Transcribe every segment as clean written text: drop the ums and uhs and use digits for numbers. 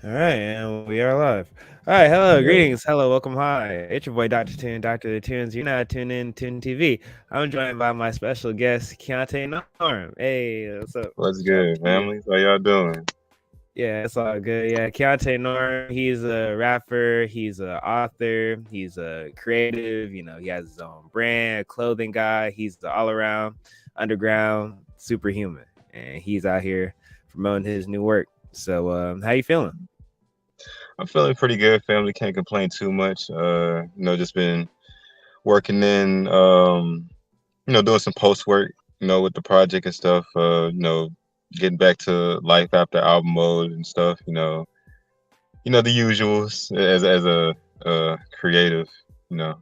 All right, and we are live. All right, hello, Yeah. greetings, hello, welcome, hi. It's your boy Dr. Tune, Dr. The Tunes. You're not tuned in Tune TV. I'm joined by my special guest, Keontae Norm. Hey, what's up? What's Shout out good, to you. family? How y'all doing? Yeah, it's all good. Yeah, Keontae Norm, he's a rapper, he's an author, he's a creative, he has his own brand, clothing guy, he's the all around underground superhuman. And he's out here promoting his new work. So, how you feeling? I'm feeling pretty good, family. Can't complain too much. Just been working in, doing some post work, with the project and stuff. Getting back to life after album mode and stuff. The usuals as a creative. You know,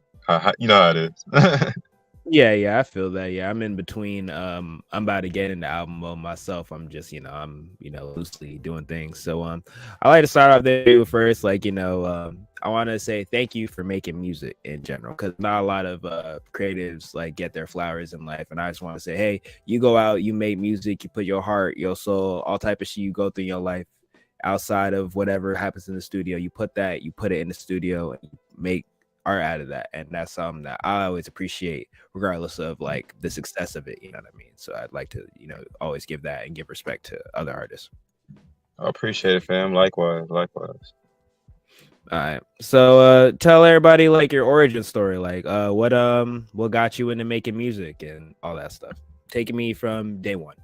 you know how it is. Yeah, I feel that. Yeah, I'm in between. I'm about to get into album mode myself. I'm just, I'm, loosely doing things. So, I like to start off the video first. Like, I want to say thank you for making music in general, because not a lot of creatives like get their flowers in life. And I just want to say, hey, you go out, you make music, you put your heart, your soul, all type of shit you go through in your life outside of whatever happens in the studio. You put it in the studio and you make art out of that, and that's something that I always appreciate regardless of like the success of it, you know what I mean? So I'd like to, always give that and give respect to other artists. I appreciate it, fam. Likewise, likewise. All right, so tell everybody like your origin story, like what got you into making music and all that stuff, taking me from day one.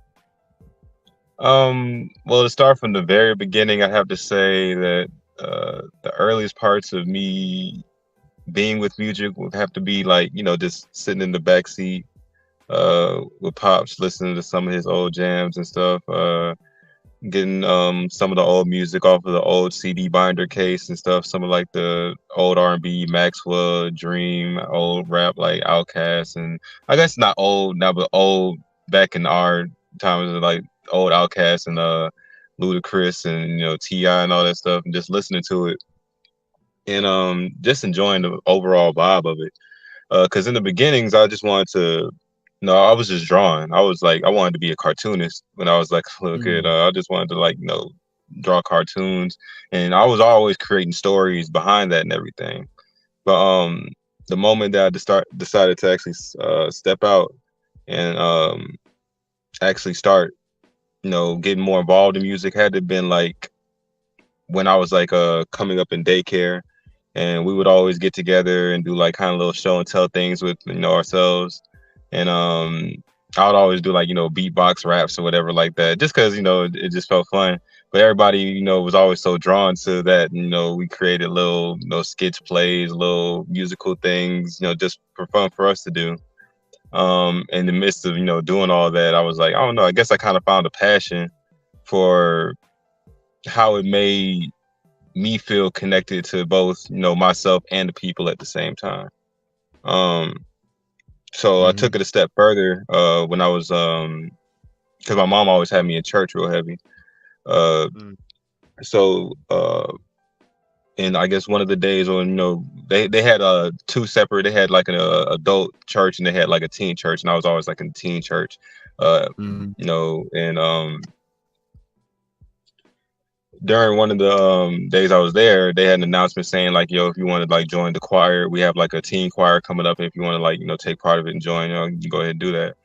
Well, to start from the very beginning, I have to say that the earliest parts of me being with music would have to be like, just sitting in the back seat with Pops, listening to some of his old jams and stuff, getting some of the old music off of the old CD binder case and stuff, some of like the old R&B, Maxwell, Dream, old rap like Outkast, and I guess not old now, but old back in our times, like old Outkast and Ludacris and Ti and all that stuff, and just listening to it and just enjoying the overall vibe of it. Because in the beginnings, I just wanted to. No, I was just drawing. I was like, I wanted to be a cartoonist when I was like a little kid. Mm. I just wanted to like, draw cartoons, and I was always creating stories behind that and everything. But the moment that decided to actually step out and actually start, getting more involved in music had to have been like when I was like coming up in daycare, and we would always get together and do like kind of little show and tell things with ourselves, and I would always do like beatbox raps or whatever like that, just because it just felt fun. But everybody was always so drawn to that. We created little sketch plays, little musical things, just for fun for us to do. In the midst of doing all that, I was like, I don't know, I guess I kind of found a passion for how it made me feel connected to both myself and the people at the same time. um so I Mm-hmm. took it a step further when I was because my mom always had me in church real heavy. uh Mm. so and I guess one of the days when they had two separate, they had like an adult church and they had like a teen church, and I was always like in teen church. uh Mm. and during one of the days I was there, they had an announcement saying like, "Yo, if you want to like join the choir, we have like a teen choir coming up. And if you want to like take part of it and join, you can go ahead and do that."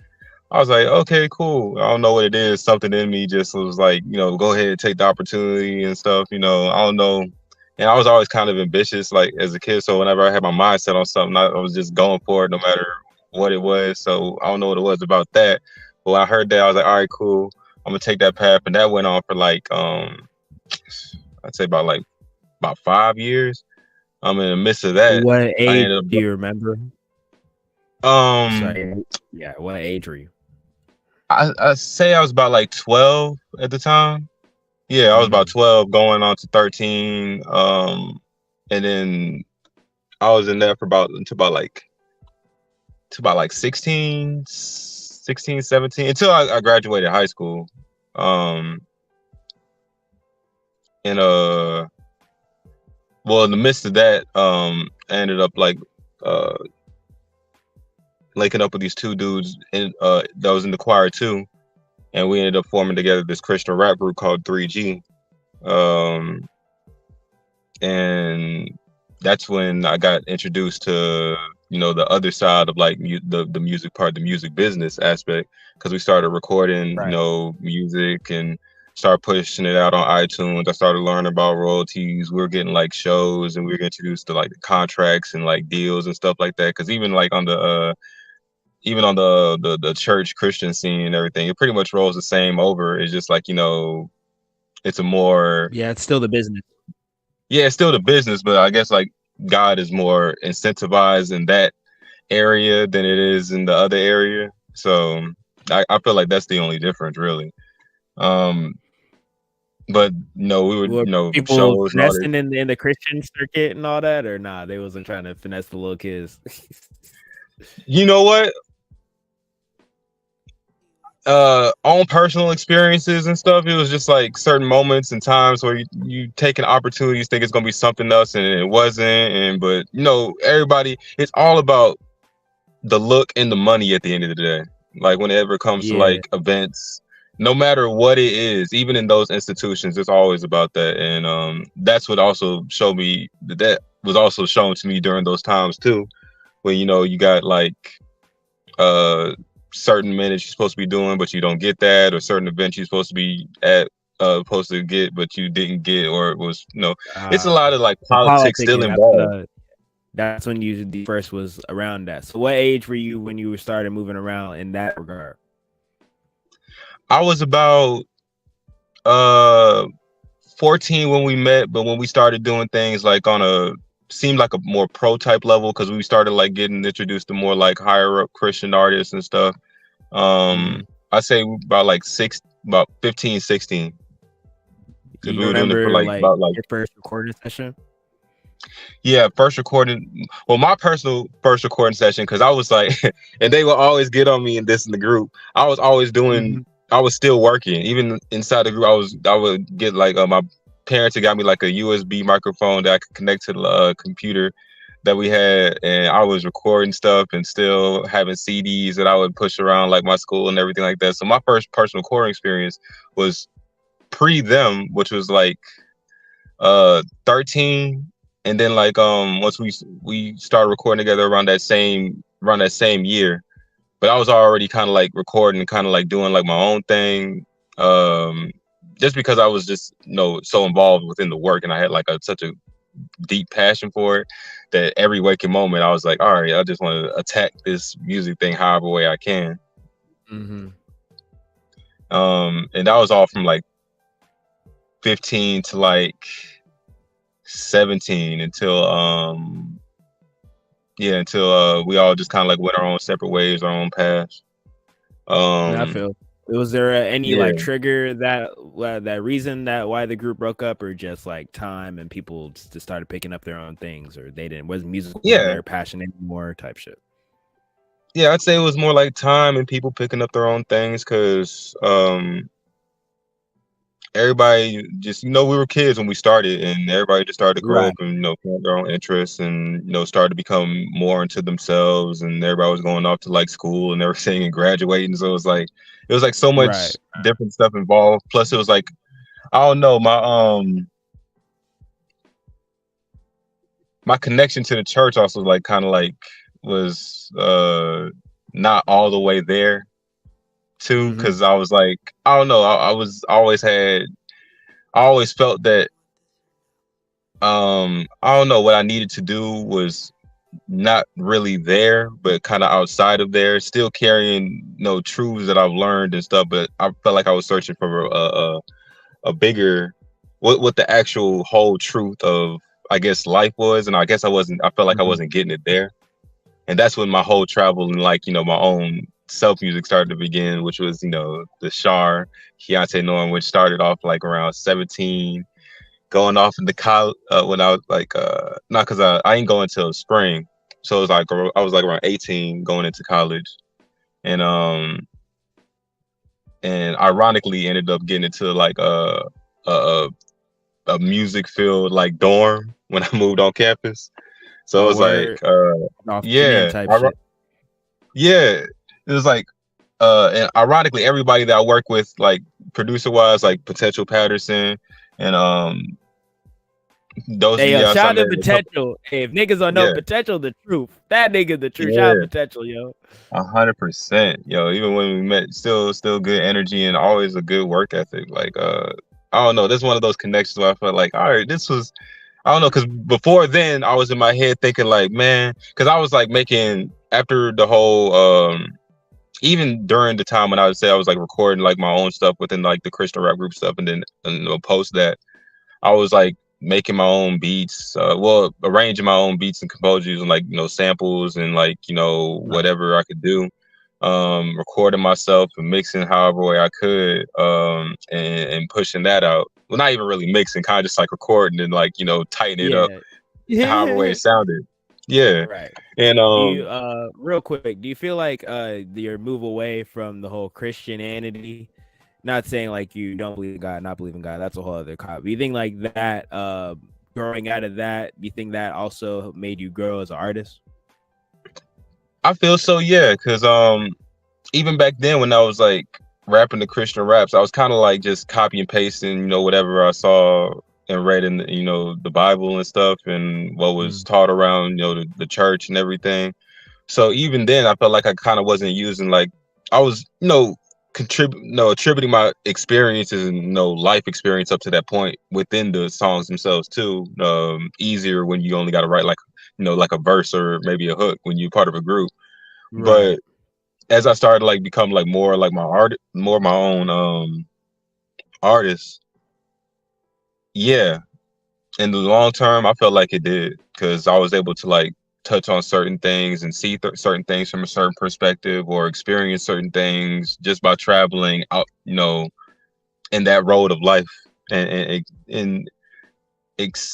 I was like, "Okay, cool." I don't know what it is. Something in me just was like, go ahead and take the opportunity and stuff. I don't know. And I was always kind of ambitious, like as a kid. So whenever I had my mindset on something, I was just going for it, no matter what it was. So I don't know what it was about that. But when I heard that, I was like, "All right, cool. I'm gonna take that path." And that went on for like I'd say about 5 years. In the midst of that, What I age ended do you remember? up Sorry. Yeah, what age were you? I say I was about like 12 at the time. Yeah, I was about Mm. 12 going on to 13. And then I was in there for about like 16, 17 until I graduated high school. Um and well, in the midst of that, I ended up like uh linking up with these two dudes that was in the choir too, and we ended up forming together this Christian rap group called 3G. Um, and that's when I got introduced to the other side of like the music part, the music business aspect, because we started recording Right. music and started pushing it out on iTunes. I started learning about royalties. We were getting like shows, and we were introduced to like the contracts and like deals and stuff like that. Because even like on the even on the church Christian scene and everything, it pretty much rolls the same over. It's just like it's a more, Yeah, it's still the business. yeah, it's still the business, but I guess like God is more incentivized in that area than it is in the other area. So I feel like that's the only difference really. Um, but we would Were people shows and all that. finessing in the Christian circuit and all that, or nah? They wasn't trying to finesse the little kids. You know what? On personal experiences and stuff, it was just like certain moments and times where you take an opportunity, you think it's gonna be something else, and it wasn't. And but everybody, it's all about the look and the money at the end of the day. Like whenever it comes to Yeah. like events, no matter what it is, even in those institutions, it's always about that. And that's what also showed me that was also shown to me during those times too, when you got like uh certain minutes you're supposed to be doing, but you don't get that, or certain events you're supposed to be at supposed to get, but you didn't get, or it was it's a lot of like The politics still politicking. involved. That's when you first was around that. So, what age were you when you started moving around in that regard? I was about uh 14 when we met, but when we started doing things like on a seemed like a more pro type level, because we started like getting introduced to more like higher up Christian artists and stuff. Mm-hmm. I say about like about 15, 16, because You we were doing it for remember like like about like, your first recording session? yeah, first recording. Well, my personal first recording session, because I was like, and they will always get on me in this in the group. I was always Mm-hmm. doing. I was still working, even inside the group. I would get like my parents had got me like a USB microphone that I could connect to the computer that we had, and I was recording stuff and still having CDs that I would push around like my school and everything like that. So my first personal recording experience was pre them, which was like 13, and then like once we started recording together around that same year. But I was already kind of like recording and kind of like doing like my own thing, um just because I was just so involved within the work, and I had like such a deep passion for it, that every waking moment I was like, all right, I just want to attack this music thing however way I can. Mm-hmm. And that was all from like 15 to like 17, until we all just kind of like went our own separate ways, our own paths. I um feel. Was there any yeah like trigger that reason that why the group broke up, or just like time and people just started picking up their own things, or they didn't wasn't yeah their passion anymore type shit? yeah I'd say it was more like time and people picking up their own things, because everybody just we were kids when we started, and everybody just started to grow Right. up and find their own interests, and started to become more into themselves, and everybody was going off to like school and everything and graduating. So it was like so Right. much different stuff involved. Plus it was like, I don't know, my connection to the church also like kind of like was not all the way there too, Mm-hmm. because I was like, I don't know, I always felt that I don't know, what I needed to do was not really there, but kind of outside of there, still carrying truths that I've learned and stuff, but I felt like I was searching for a bigger, what the actual whole truth of, I guess, life was. And I felt like I Mm-hmm. wasn't getting it there. And that's when my whole travel and like my own self music started to begin, which was the Shar Keontae Norm, which started off like around 17, going off into college, when I was like not, because I ain't going until spring. So it was like I was like around 18 going into college. And ironically ended up getting into like a, a music field like dorm when I moved on campus. So it Oh, was like word. Off singing yeah, type shit. yeah, it was like and ironically everybody that I work with, like producer wise, like Potential Patterson and Those Hey yo, Diaz, I shout out met to a couple. potential. Hey, if niggas don't know Yeah, potential, the truth. That nigga the truth. Shout out yeah, potential, yo. 100%. Yo, even when we met, still good energy and always a good work ethic. Like, I don't know. This is one of those connections where I felt like, all right, this was. I don't know, because before then I was in my head thinking like, man, because I was like making after the whole even during the time when I would say I was like recording like my own stuff within like the Christian rap group stuff, and then post that I was like making my own beats, well, arranging my own beats and composers and like samples and like Right. whatever I could do, recording myself and mixing however way I could, and pushing that out. Well, not even really mixing, kind of just like recording and like tighten it up Yeah. however way it sounded. Yeah, Right. and Do you real quick, do you feel like your move away from the whole Christianity, not saying like you don't believe in God, not believe in God, that's a whole other cop. Do you think like that growing out of that, do you think that also made you grow as an artist? I feel so, yeah, because even back then when I was like rapping the Christian raps, I was kind of like just copy and pasting, whatever I saw and read in the Bible and stuff and what was Mm. taught around, the church and everything. So even then I felt like I kind of wasn't using like I was, attributing my experiences and life experience up to that point within the songs themselves too. Easier when you only got to write like like a verse or maybe a hook when you're part of a group. But Right. as I started to like become like more like my art, more my own artist, yeah. In the long term, I felt like it did because I was able to like touch on certain things and see certain things from a certain perspective or experience certain things just by traveling out, in that road of life and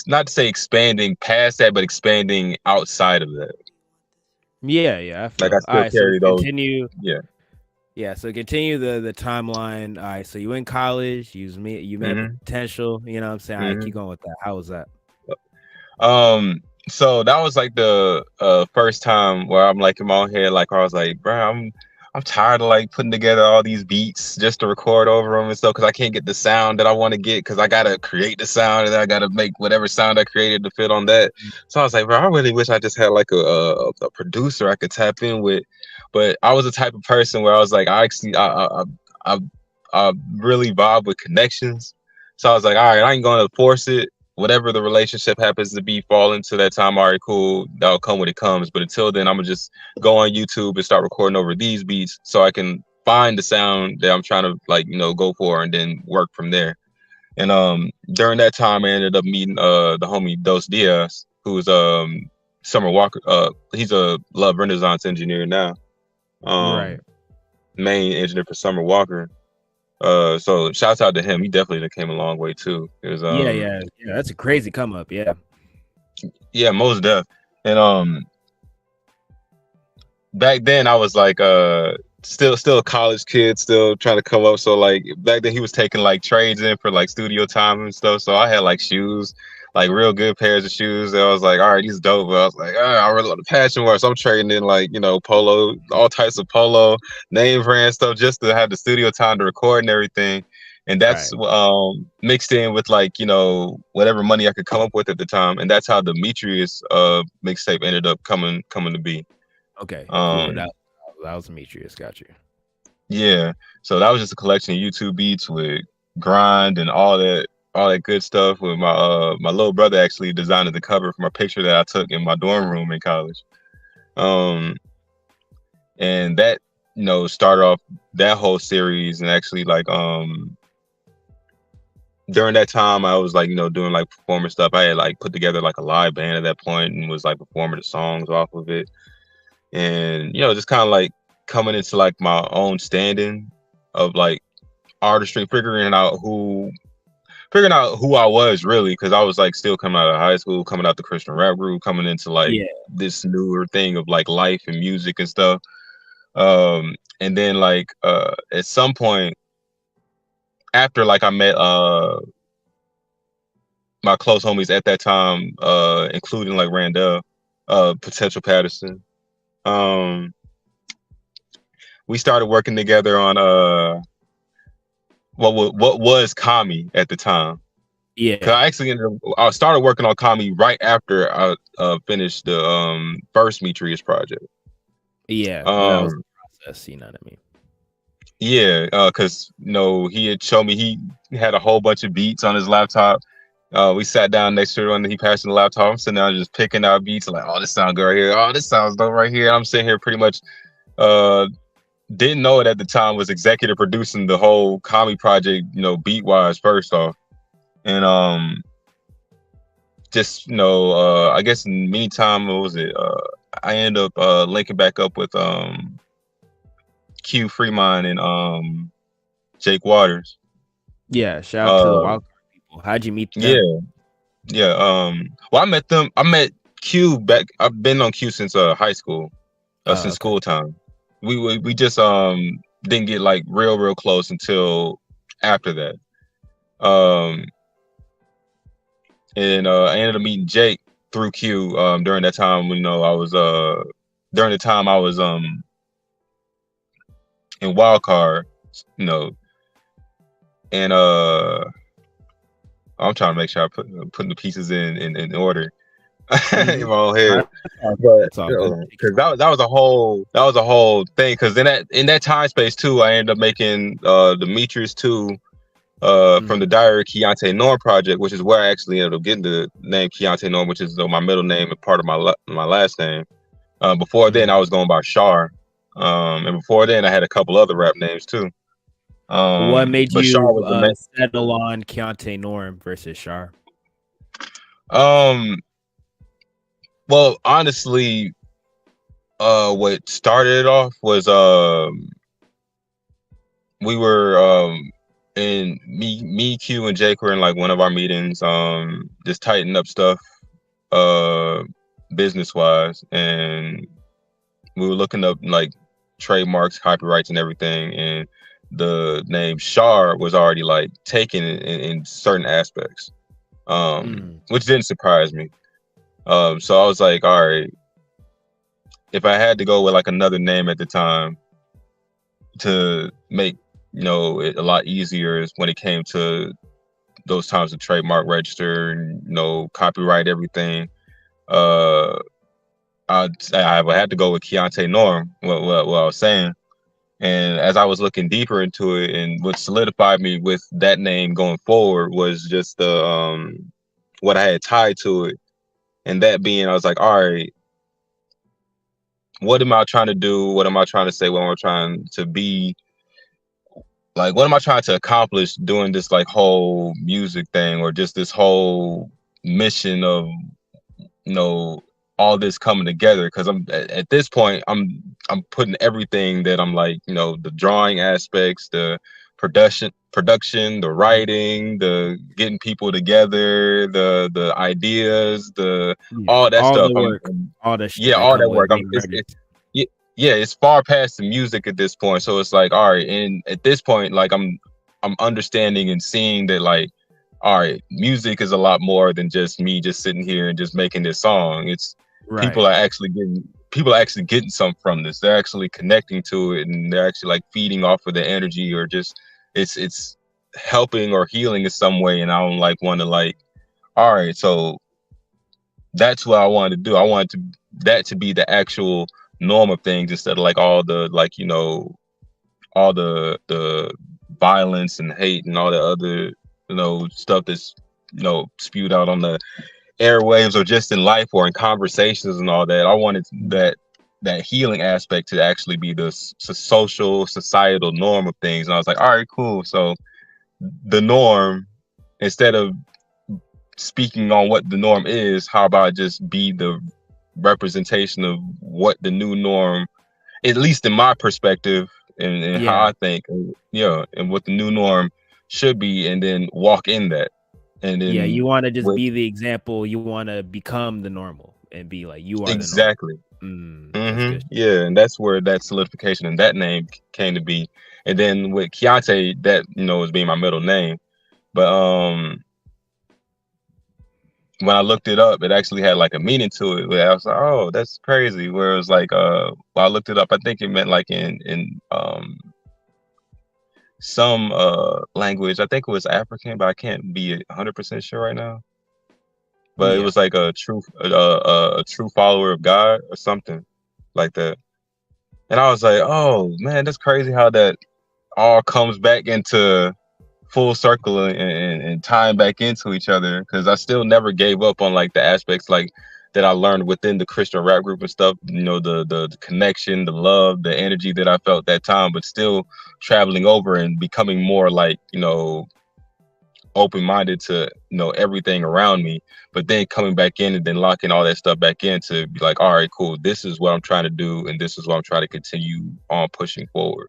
not to say expanding past that, but expanding outside of that. Yeah, yeah, I Like I feel. All still right, so carry those. continue. Yeah. Yeah, so continue the timeline. All right, so you in college, you met Hmm. potential, you know what I'm saying? All right, keep Hmm. going with that. How was that? So that was like the first time where I'm like in my own head, like I was like, bro, I'm tired of like putting together all these beats just to record over them and stuff because I can't get the sound that I want to get because I gotta create the sound and then I gotta make whatever sound I created to fit on that. So I was like, bro, I really wish I just had like a producer I could tap in with. But I was the type of person where I was like, I actually I, I really vibe with connections. So I was like, all right, I ain't gonna force it, whatever the relationship happens to be, fall into that time, all right, cool, that'll come when it comes. But until then, I'm gonna just go on YouTube and start recording over these beats so I can find the sound that I'm trying to like, go for and then work from there. And during that time I ended up meeting the homie Dos Diaz, who's Summer Walker. He's a Love Renaissance engineer now. Right. Um main engineer for Summer Walker. So shouts out to him. He definitely came a long way too. Because Yeah, yeah, yeah. That's a crazy come up. Yeah. yeah, most def. And back then I was like still a college kid, still trying to come up. So like back then he was taking like trades in for like studio time and stuff. So I had like shoes, like real good pairs of shoes. And I was like, all right, these dope. But I was like, I really love the passion wear. So I'm trading in like, polo, all types of polo, name brand stuff just to have the studio time to record and everything. And that's Right. mixed in with like, whatever money I could come up with at the time. And that's how the Demetrius mixtape ended up coming to be. Okay, cool. Um That was Demetrius. Got you. Yeah. So that was just a collection of YouTube beats with grind and all that good stuff with my little brother actually designed the cover from a picture that I took in my dorm room in college. Um and that, started off that whole series and actually like during that time I was like, doing like performance stuff. I had like put together like a live band at that point and was like performing the songs off of it. And just kind of like coming into like my own standing of like artistry, figuring out who I was really, because I was like still coming out of high school, coming out the Christian rap group, coming into like Yeah. this newer thing of like life and music and stuff. And then like at some point after like I met my close homies at that time, including like Randall, Potential Patterson. Um, we started working together on what was Kami at the time. Cause Yeah. I actually I started working on Kami right after I finished the first Metrius project. Yeah. Well, that was Um, the process. You know what I mean? yeah, cause he had shown me he had a whole bunch of beats on his laptop. We sat down next to him and he passed me the laptop. I'm sitting down just picking out beats like, oh, this sounds good right here. Oh, this sounds dope right here. I'm sitting here pretty much uh didn't know it at the time, was executive producing the whole Kami project, beat wise first off. And just I guess in the meantime, what was it? I ended up linking back up with Q Fremont and Jake Waters. Yeah. Shout out to the Uh wild card people. How'd you meet them? yeah, yeah. Well, I met Q back. I've been on Q since high school, since Okay. school time. We just didn't get like real close until after that. Um and I ended up meeting Jake through Q during that time. I was during the time I was in wild card, you know, and I'm trying to make sure I putting the pieces in order in Mm-hmm. my own head. But That's all good. because that was a whole thing. Because in that time space too, I ended up making Demetrius too. From the Mm-hmm. Diary Keontae Norm project, which is where I actually ended up getting the name Keontae Norm, which is my middle name and part of my last name. Before then, I Mm-hmm. was going by Shar, and before then, I had a couple other rap names too. What made But Shar you was the main. settle on Keontae Norm versus Shar? Um, well, honestly, what started it off was we were and me, Q, and Jake were in like one of our meetings, just tightening up stuff, uh, business wise, and we were looking up like trademarks, copyrights, and everything, and the name Shar was already like taken in certain aspects, Mm. which didn't surprise me. So I was like, all right, if I had to go with like another name at the time to make it a lot easier is when it came to those times of trademark register and copyright everything. Uh, I had to go with Keontae Norm. What I was saying, and as I was looking deeper into it, and what solidified me with that name going forward was just the what I had tied to it, and that being, I was like, all right, what am I trying to do? What am I trying to say? What am I trying to be? Like, what am I trying to accomplish doing this like whole music thing, or just this whole mission of you know all this coming together? Because I'm at this point, I'm putting everything that I'm like, the drawing aspects, the production, the writing, the getting people together, the ideas, the Yeah. all that All stuff. the work, all the shit Yeah, that all come that with work. being an artist. Yeah, yeah, it's far past the music at this point. So it's like, all right, and at this point, like I'm understanding and seeing that like, all right, music is a lot more than just me just sitting here and just making this song. It's people Right. are actually getting something from this. They're actually connecting to it, and they're actually like feeding off of the energy, or just it's helping or healing in some way. And I don't like want to like, all right, so that's what I wanted to do. I wanted that to be the actual norm of things, instead of like all the like all the violence and hate and all the other stuff that's spewed out on the airwaves or just in life or in conversations and all that. I wanted that healing aspect to actually be the social societal norm of things, and I was like, all right, cool. So the norm, instead of speaking on what the norm is, how about just be the representation of what the new norm, at least in my perspective, and how Yeah. I think, and what the new norm should be, and then walk in that, and Yeah. then You want to just with be the example. You want to become the normal and be like, you are the normal. exactly. That's good. Yeah, and that's where that solidification and that name came to be, and then with Keontae, that is being my middle name, but when I looked it up, it actually had like a meaning to it. Where I was like, "Oh, that's crazy." Where it was like, when I looked it up, I think it meant like in some language. I think it was African, but I can't be 100% sure right now. But it Yeah. was like a true follower of God or something like that. And I was like, oh man, that's crazy how that all comes back into full circle and tying back into each other. Because I still never gave up on like the aspects like that I learned within the Christian rap group and stuff. You know, the connection, the love, the energy that I felt that time, but still traveling over and becoming more like, you know, open-minded to, you know, everything around me, but then coming back in and then locking all that stuff back in to be like, all right, cool, this is what I'm trying to do and this is what I'm trying to continue on pushing forward.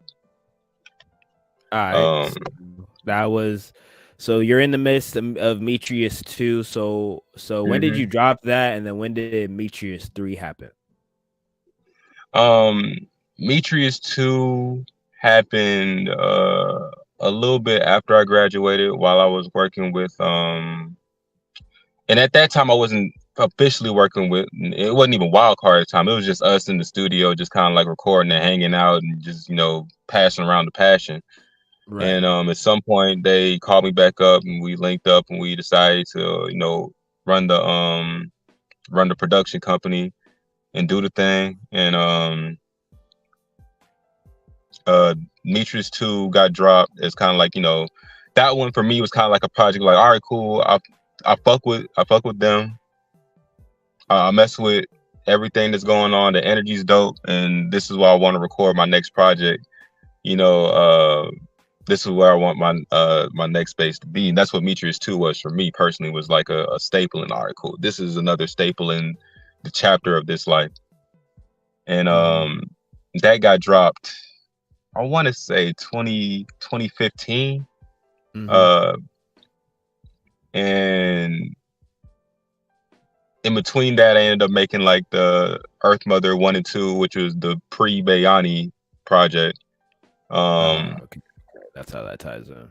All right. um So that was so you're in the midst of Metrius 2. So when did mhm. you drop that, and then when did Metrius 3 happen? um Metrius 2 happened a little bit after I graduated, while I was working with and at that time I wasn't officially working with, it wasn't even wild card at the time, it was just us in the studio just kind of like recording and hanging out and just, you know, passing around the passion. Right. And at some point they called me back up and we linked up and we decided to, you know, run the run the production company and do the thing. And uh Demetrius 2 got dropped. It's kind of like, you know, that one for me was kind of like a project like, all right, cool. I fuck with them. I mess with everything that's going on. The energy's dope, and this is why I want to record my next project. You know, this is where I want my next space to be, and that's what Meteors 2 was for me personally. Was like a staple in article. This is another staple in the chapter of this life, and Mm, that got dropped. I want to say 2015, mm-hmm. uh, and in between that, I ended up making like the Earth Mother 1 and 2, which was the pre-Bayani project. Um, Okay. That's how that ties in.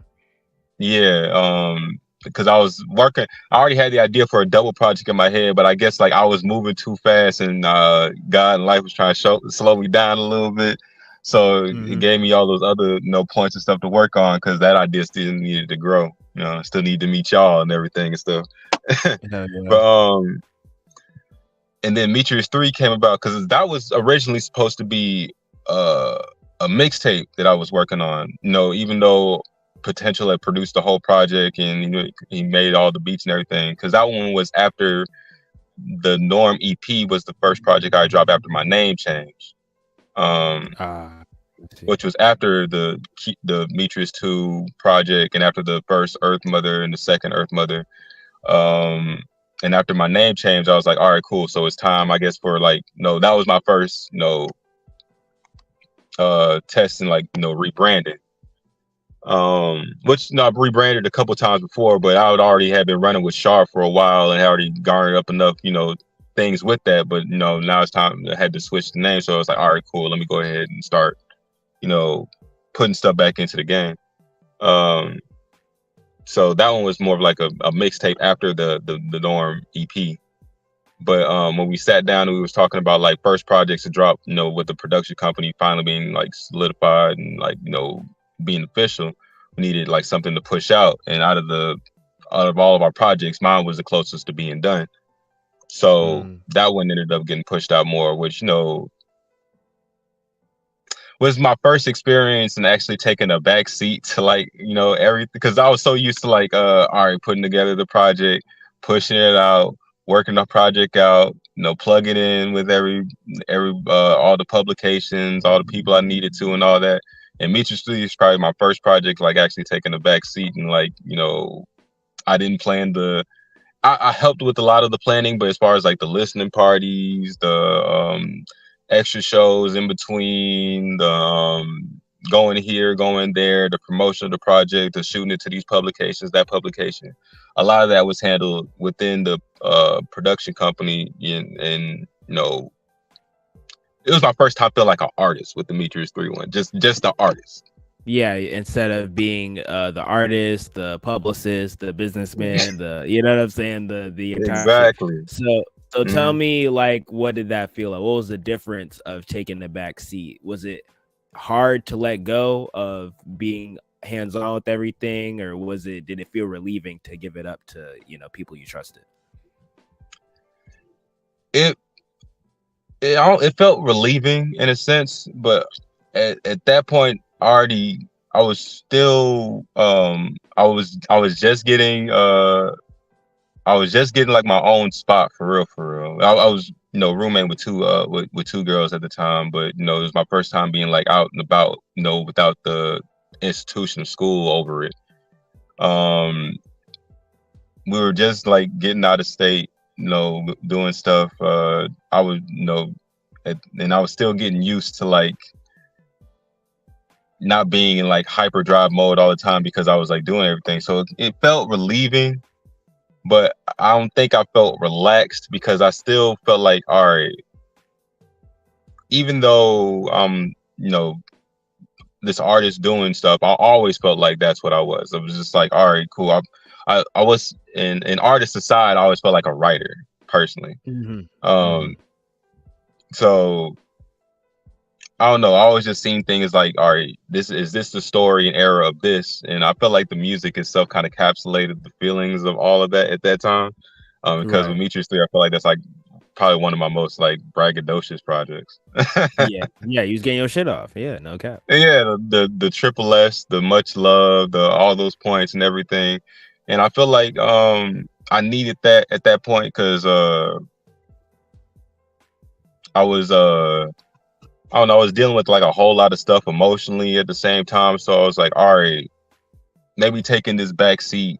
yeah, because I was working, I already had the idea for a double project in my head, but I guess like I was moving too fast, and God and life was trying to slow me down a little bit. So it Mm-hmm. gave me all those other, you know, points and stuff to work on, because that idea still needed to grow. You know, I still need to meet y'all and everything and stuff. Hell yeah. But and then Meteors 3 came about because that was originally supposed to be uh, a mixtape that I was working on. You know, even though Potential had produced the whole project and, you know, he made all the beats and everything, because that one was after the Norm EP was the first project I dropped after my name change, Ah, let's see. which was after the Meteors 2 project and after the first Earth Mother and the second Earth Mother. Um, and after my name change, I was like, all right, cool. So it's time, I guess, for like, no, that was my first, you know, testing, like, you know, rebranding. Which, you know, I've rebranded a couple times before, but I would already have been running with Sharp for a while and had already garnered up enough, you know, things with that. But, you know, now it's time, I had to switch the name. So I was like, all right, cool. Let me go ahead and start, you know, putting stuff back into the game. Um, so that one was more of like a mixtape after the Norm EP. But when we sat down and we was talking about like first projects to drop, you know, with the production company finally being like solidified and like, you know, being official, we needed like something to push out. And out of all of our projects, mine was the closest to being done. So Mm, that one ended up getting pushed out more, which, you know, was my first experience in actually taking a back seat to like, you know, everything, because I was so used to like all right, putting together the project, pushing it out, working the project out, you know, plugging in with every all the publications, all the people I needed to and all that. And Meet Studio is probably my first project like actually taking a back seat and like, you know, I didn't plan I helped with a lot of the planning, but as far as like the listening parties, the extra shows in between, the going here, going there, the promotion of the project, the shooting it to these publications, that publication, a lot of that was handled within the production company, and you know, it was my first time feeling like an artist with the Demetrius 3-1, just the artist. yeah, instead of being the artist, the publicist, the businessman, the you know what I'm saying, the entire shit. Exactly. So tell Mm-hmm. me, like, what did that feel like? What was the difference of taking the back seat? Was it hard to let go of being hands on with everything, or did it feel relieving to give it up to, people you trusted? It it felt relieving in a sense, but at that point already I was still I was just getting I was just getting like my own spot for real, for real. I was, roommate with with two girls at the time, but it was my first time being like out and about, without the institution of school over it. Um, we were just like getting out of state, doing stuff. I was, and I was still getting used to like not being in like hyperdrive mode all the time because I was like doing everything. So it felt relieving, but I don't think I felt relaxed because I still felt like, all right, even though this artist doing stuff, I always felt like that's what I was. I was just like, all right, cool. I was in artist aside, I always felt like a writer personally. Mm-hmm. So I don't know. I always just seen things like, all right, this the story and era of this, and I felt like the music itself kind of encapsulated the feelings of all of that at that time. Because with Right. Meteor's 3, I feel like that's like probably one of my most like braggadocious projects. Yeah. Yeah. You was getting your shit off. Yeah. No cap. Yeah, the triple S, the much love, the all those points and everything, and I feel like I needed that at that point because I was I don't know, I was dealing with like a whole lot of stuff emotionally at the same time, so I was like, all right, maybe taking this back seat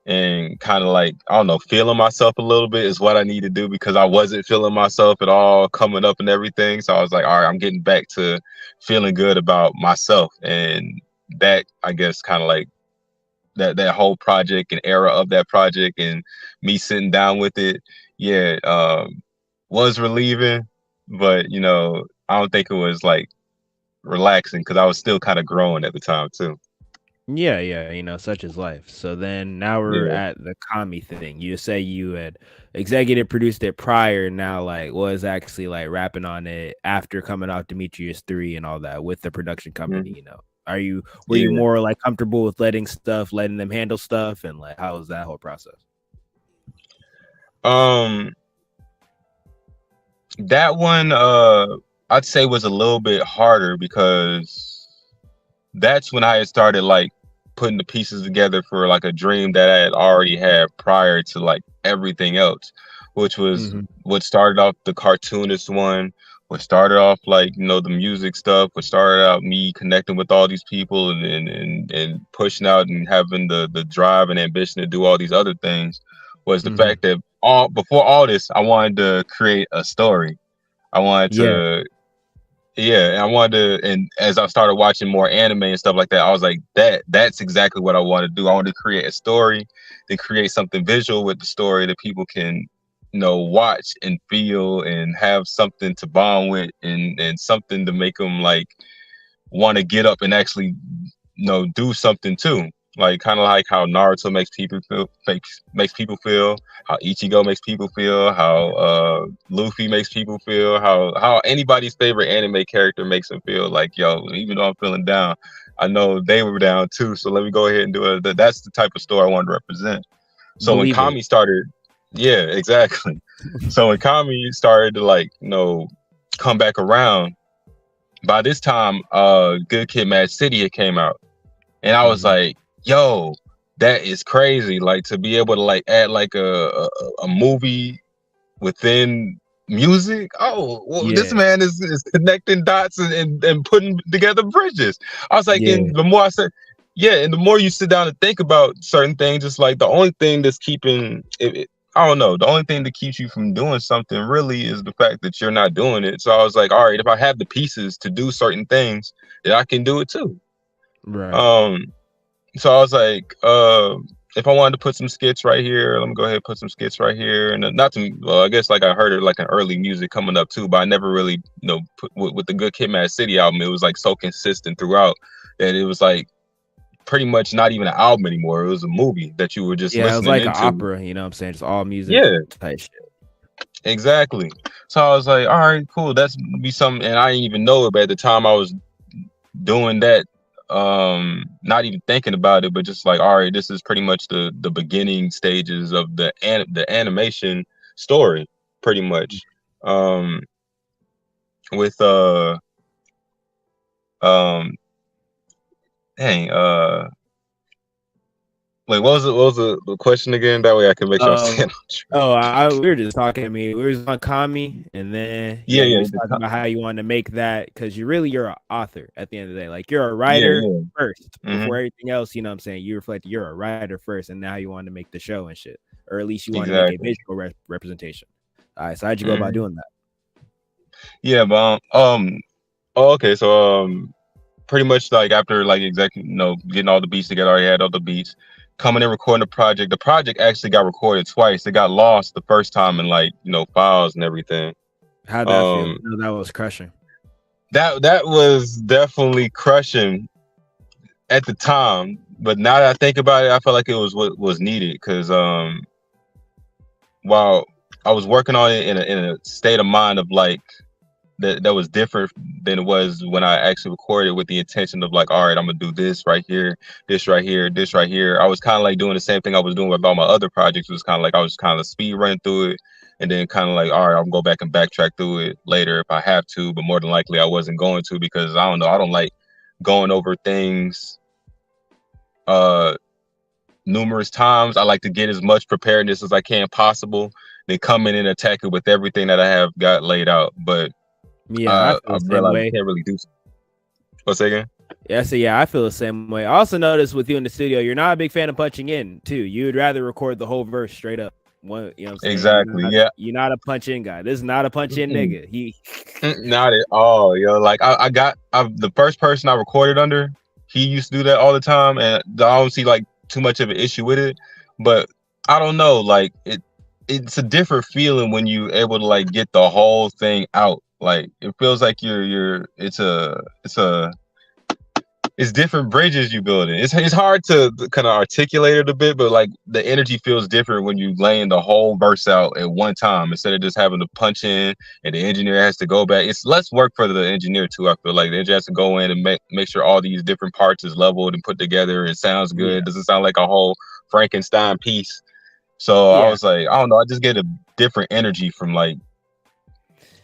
and kind of like, I don't know, feeling myself a little bit is what I need to do because I wasn't feeling myself at all coming up and everything. So I was like, all right, I'm getting back to feeling good about myself. And that, I guess, kind of like that whole project and era of that project and me sitting down with it, yeah, was relieving. But, I don't think it was like relaxing because I was still kind of growing at the time too. Yeah, yeah, such is life. So then now we're Yeah. at the Kami thing. You say you had executive produced it prior, now like was actually like rapping on it after coming out Demetrius 3 and all that with the production company, Mhm. were you Yeah. more like comfortable with letting them handle stuff, and like how was that whole process? Um, that one, I'd say was a little bit harder because that's when I had started like putting the pieces together for like a dream that I had already had prior to like everything else, which was Mhm. what started off the cartoonist one, what started off like, the music stuff, what started out me connecting with all these people and pushing out and having the drive and ambition to do all these other things was the Mhm. fact that all before all this, I wanted to create a story. I wanted Yeah. to, yeah, and I wanted to, and as I started watching more anime and stuff like that, I was like, that's exactly what I want to do. I want to create a story, then create something visual with the story that people can, watch and feel and have something to bond with and something to make them like want to get up and actually do something too. Like kind of like how Naruto makes people feel, how Ichigo makes people feel, how Luffy makes people feel, how anybody's favorite anime character makes them feel. Like, yo, even though I'm feeling down, I know they were down too. So let me go ahead and do it. That's the type of story I wanted to represent. So when Believe it. Kami started, yeah, exactly. So when Kami started to like, come back around, by this time, Good Kid, Mad City had came out, and I was Mhm. like, "Yo, that is crazy!" Like to be able to like add like a movie within music. Oh, well, this Yeah. man is connecting dots and putting together bridges. I was like, Yeah. and the more I said, yeah, and the more you sit down and think about certain things, it's like the only thing that's keeping I don't know. The only thing that keeps you from doing something really is the fact that you're not doing it. So I was like, all right, if I have the pieces to do certain things, then I can do it too. Right. Um, so I was like, if I wanted to put some skits right here, let me go ahead and put some skits right here. And not to, well, I guess like I heard it like an early music coming up too, but I never really, put with the Good Kid, Mad City album, it was like so consistent throughout that it was like pretty much not even an album anymore. It was a movie that you were just Yeah, it was listening like an into. opera, you know what I'm saying? Just all music Yeah, type shit. exactly. So I was like, all right, cool. That's be something. And I didn't even know it, but at the time I was doing that not even thinking about it, but just like, all right, this is pretty much the beginning stages of the animation story, pretty much. Um, with um, dang, wait, what was the question again? That way I can make sure I'm saying. We were just talking to me. We were on Kami, and then Yeah, you yeah, was talking about how you want to make that because you're an author at the end of the day. Like you're a yeah, writer yeah. first Hmm. before everything else. You know what I'm saying? You reflect you're a writer first, and now you want to make the show and shit, or at least you want to make a Exactly. visual representation. All right, so how'd you go about Hmm. doing that? Yeah, but oh, okay, so pretty much like after like exactly getting all the beats together, I already had all the beats, coming and recording the project. The project actually got recorded twice. It got lost the first time in like files and everything. How'd that feel? Um, No, that was crushing. that was definitely crushing at the time, but now that I think about it, I feel like it was what was needed because while I was working on it in a state of mind of like that was different than it was when I actually recorded with the intention of like, all right, I'm gonna do this right here, this right here, this right here. I was kind of like doing the same thing I was doing with all my other projects. It was kind of like I was kind of speed running through it, and then kind of like, all right, I'll go back and backtrack through it later if I have to. But more than likely, I wasn't going to because I don't know. I don't like going over things uh numerous times. I like to get as much preparedness as I can possible, then come in and attack it with everything that I have got laid out. But Yeah, I feel I the same realized I way. can't really do. What's that again? Yeah, I feel the same way. I also noticed with you in the studio, you're not a big fan of punching in too. You'd rather record the whole verse straight up. One, you know what I'm saying? Exactly. Yeah. You're not a punch in guy. This is not a punch in Mm-mm. nigga. He Not at all, yo. Like the first person I recorded under, he used to do that all the time, and I don't see like too much of an issue with it. But I don't know, like it's a different feeling when you able to like get the whole thing out. Like it feels like you're it's different bridges you building. It's hard to kind of articulate it a bit, but like the energy feels different when you laying the whole verse out at one time instead of just having to punch in and the engineer has to go back. It's less work for the engineer too. I feel like the engineer has to go in and make sure all these different parts is leveled and put together. It sounds good. yeah. It doesn't sound like a whole Frankenstein piece. So I Yeah. was like, I don't know. I just get a different energy from like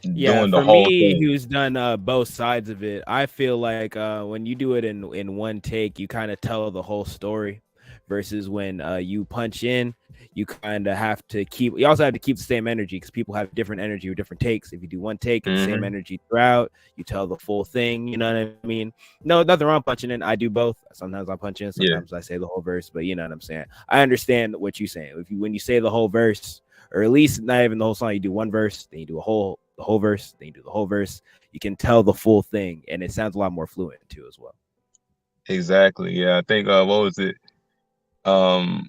Yeah, doing the for whole me, thing. who's done both sides of it, I feel like when you do it in one take, you kind of tell the whole story, versus when you punch in, you kind of have to keep. You also have to keep the same energy because people have different energy or different takes. If you do one take, it's same Hmm. energy throughout. You tell the full thing. You know what I mean? No, nothing wrong punching in. I do both. Sometimes I punch in, Yeah, sometimes I say the whole verse. But you know what I'm saying? I understand what you're saying. When you say the whole verse, or at least not even the whole song, you do one verse, then you do the whole verse, then you do the whole verse. You can tell the full thing, and it sounds a lot more fluent too as well. exactly. Yeah, I think what was it? um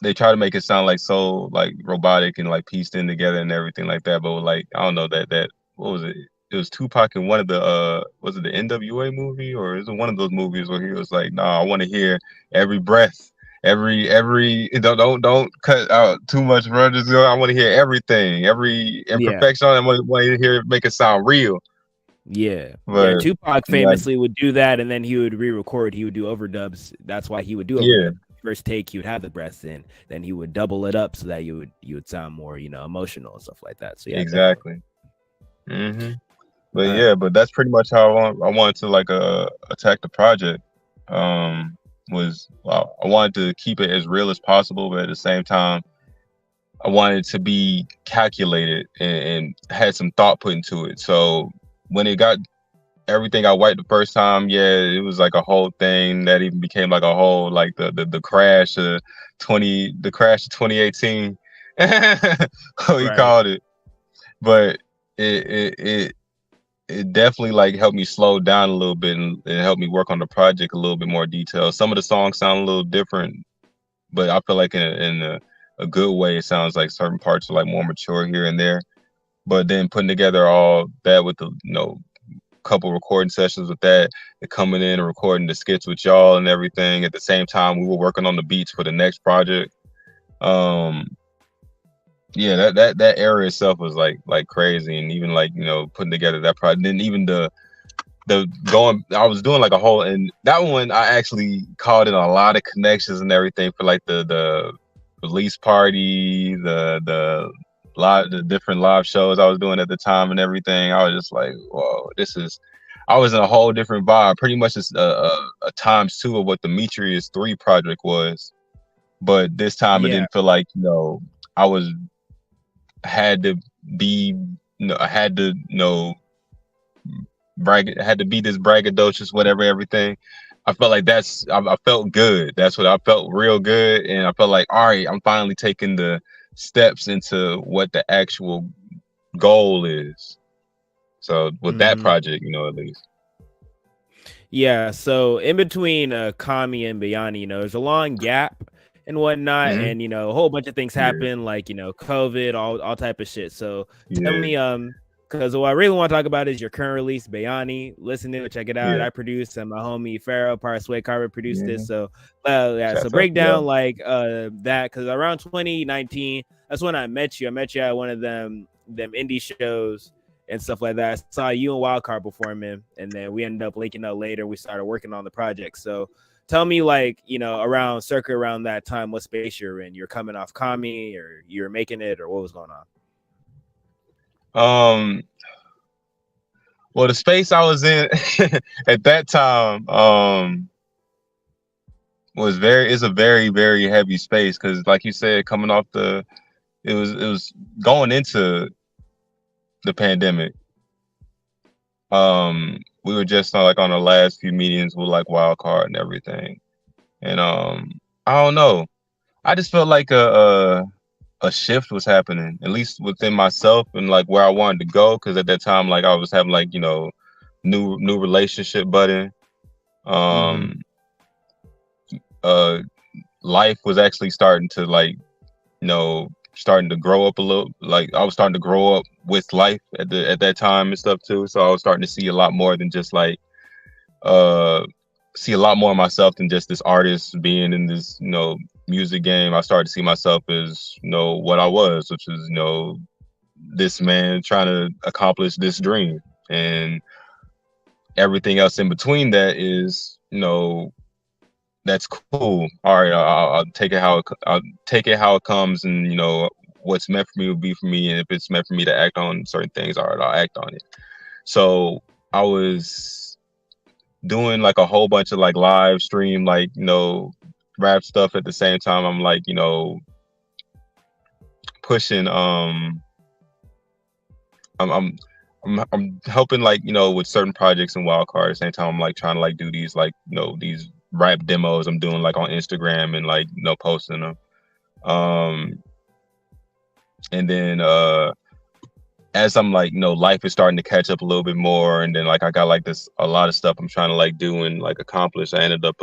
they try to make it sound like so like robotic and like pieced in together and everything like that, but like I don't know that what was it? It was Tupac in one of the was it the NWA movie, or is it one of those movies where he was like, "Nah, I want to hear every breath, every don't cut out too much, bro. Just I want to hear everything, every Yeah, imperfection. I want to hear it make it sound real." yeah. But Tupac yeah, famously would do that, and then he would re-record. He would do overdubs. That's why he would do yeah, overdubs. First take, he would have the breaths in, then he would double it up so that you would sound more, emotional and stuff like that. So yeah, definitely. exactly. Hmm. But All right. yeah, but that's pretty much how I wanted to like attack the project. Was well, I wanted to keep it as real as possible, but at the same time, I wanted to be calculated and had some thought put into it. So when it got everything I wiped the first time, yeah, it was like a whole thing that even became like a whole like the crash of 2018. What he Right. called it. But it it definitely like helped me slow down a little bit and helped me work on the project a little bit more detail. Some of the songs sound a little different, but I feel like in a good way, it sounds like certain parts are like more mature here and there. But then putting together all that with the couple recording sessions with that, and coming in and recording the skits with y'all and everything at the same time, we were working on the beats for the next project. Um, yeah, that era itself was like crazy, and even like putting together that project, then even I was doing like a whole, and that one I actually called in a lot of connections and everything for like the release party, the different live shows I was doing at the time and everything. I was just like, whoa, I was in a whole different vibe. Pretty much just a times two of what the Demetrius 3 project was. But this time it Yeah. didn't feel like, I was had to be, I had to, had to be this braggadocious, whatever, everything. I felt like I felt good. That's what I felt, real good. And I felt like, all right, I'm finally taking the steps into what the actual goal is. So with that project, at least. Yeah, so in between Kami and Bayani, there's a long gap and whatnot, Mm-hmm. and a whole bunch of things Yeah. happen, like COVID, all type of shit. So tell Yeah. me, because what I really want to talk about is your current release, Bayani. Listen to it, check it out. Yeah. I produced, and my homie Pharaoh, Part Sway Carver produced Yeah. this. So yeah, Shouts so out break to y'all. down like that, because around 2019, that's when I met you. I met you at one of them indie shows and stuff like that. I saw you and Wildcard performing, and then we ended up linking up later. We started working on the project. So tell me, like, around that time, what space you're in. You're coming off Kami, or you're making it, or what was going on? Well, the space I was in at that time is a very, very heavy space, because like you said, coming off it was going into the pandemic. We were just like on the last few meetings with like Wildcard and everything, and I don't know. I just felt like a shift was happening, at least within myself and like where I wanted to go. Because at that time, like I was having like new relationship budding. Life was actually starting to like starting to grow up a little. Like I was starting to grow up with life at that time and stuff too. So I was starting to see a lot more than just like see a lot more of myself than just this artist being in this music game. I started to see myself as what I was, which is this man trying to accomplish this dream, and everything else in between that is that's cool. All right, I'll take it how it comes, and what's meant for me will be for me, and if it's meant for me to act on certain things, all right, I'll act on it. So I was doing like a whole bunch of like live stream, like rap stuff at the same time. I'm like pushing I'm helping like with certain projects in Wildcard. At the same time, I'm like trying to like do these like these rap demos I'm doing like on Instagram and like posting them. And then as I'm like life is starting to catch up a little bit more, and then like I got like a lot of stuff I'm trying to like do and like accomplish. I ended up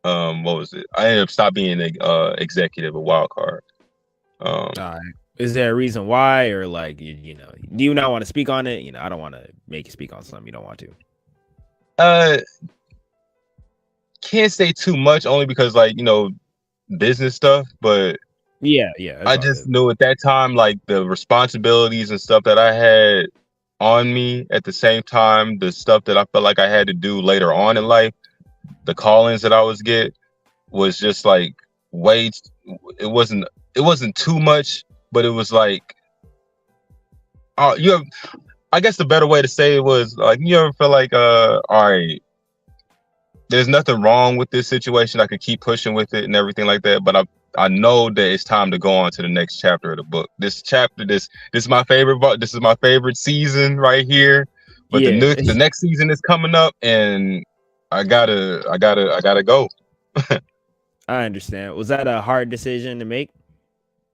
what was it? I ended up stop being executive of Wildcard. Is there a reason why, or like do you not want to speak on it? I don't want to make you speak on something you don't want to. Can't say too much, only because like business stuff, but yeah, I just knew at that time like the responsibilities and stuff that I had on me, at the same time the stuff that I felt like I had to do later on in life, the call-ins that I was get was just like it wasn't too much, but it was like I guess the better way to say it was like, you ever feel like all right, there's nothing wrong with this situation, I could keep pushing with it and everything like that, but I know that it's time to go on to the next chapter of the book. This is my favorite book. This is my favorite season right here. But the next season is coming up, and I gotta go. I understand. Was that a hard decision to make?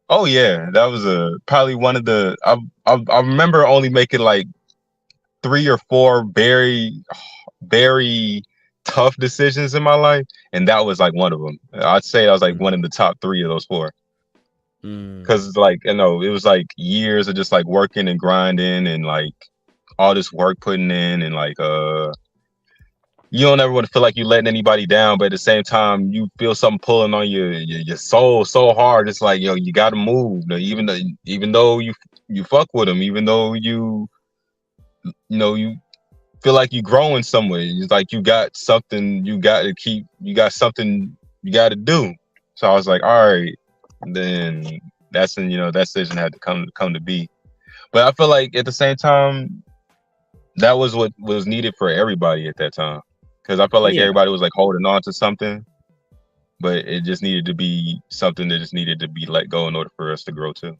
Oh yeah, that was probably one of the. I remember only making like 3 or 4 very, very tough decisions in my life, and that was like one of them. I'd say I was like one in the top 3 of those 4. Because like it was like years of just like working and grinding and like all this work putting in, and like you don't ever want to feel like you're letting anybody down, but at the same time you feel something pulling on your soul so hard. It's like, you got to move, even though you fuck with them, even though you you feel like you growing somewhere. It's like you got something you got to keep. You got something you got to do. So I was like, all right, then that's when that decision had to come to be. But I feel like at the same time, that was what was needed for everybody at that time, because I felt like Yeah. everybody was like holding on to something, but it just needed to be something that just needed to be let go in order for us to grow too.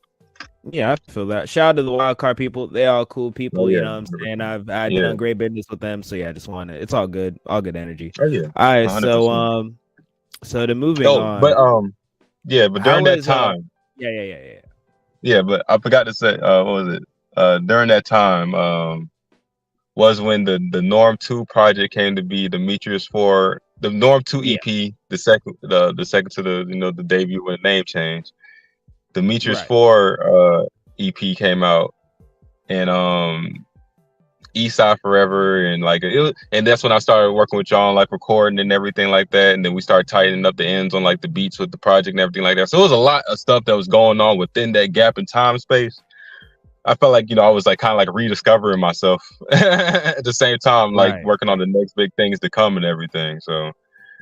Yeah, I feel that. Shout out to the wild card people. They all cool Oh people, you yeah, know what I'm saying? I've yeah, done great business with them. So yeah, I just want to it's all good energy. oh yeah, All right, 100%. so to moving Oh, but on, yeah, but how during that was time, yeah. yeah, but I forgot to say, what was it? During that time, was when the Norm 2 project came to be. Demetrius for the Norm 2 Yeah, EP, the second to the debut with name change. Demetrius right. 4 EP came out, and Eastside Forever, and like and that's when I started working with y'all on like recording and everything like that, and then we started tightening up the ends on like the beats with the project and everything like that. So it was a lot of stuff that was going on within that gap in time space. I felt like I was like kind of like rediscovering myself at the same time, like Right. working on the next big things to come and everything. So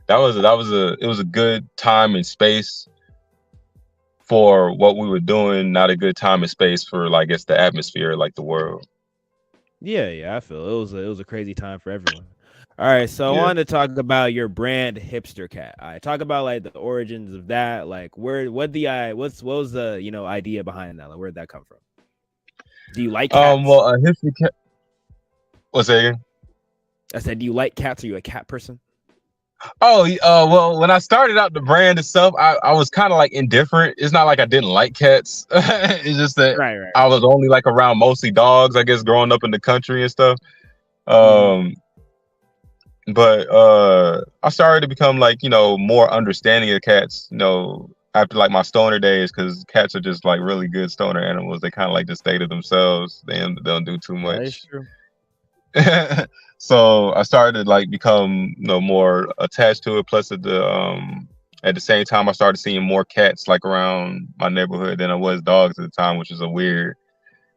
it was a good time and space for what we were doing, not a good time and space for like it's the atmosphere, like the world. Yeah, I feel it was a crazy time for everyone. All right, so I Yeah. wanted to talk about your brand Hipster Cat. I talk about like the origins of that, like what was the idea behind that? Like where'd that come from? Do you like cats? Well, a history cat. What's that again? I said, do you like cats? Are you a cat person? Oh, well, when I started out the brand itself, I was kind of like indifferent. It's not like I didn't like cats. It's just that I Right. was only like around mostly dogs, I guess, growing up in the country and stuff. Mm-hmm. Um, but I started to become like more understanding of cats. After like my stoner days, because cats are just like really good stoner animals. They kind of like just stay to themselves. They don't do too That is much. true. So I started to like become more attached to it. Plus at the same time I started seeing more cats like around my neighborhood than I was dogs at the time, which was a weird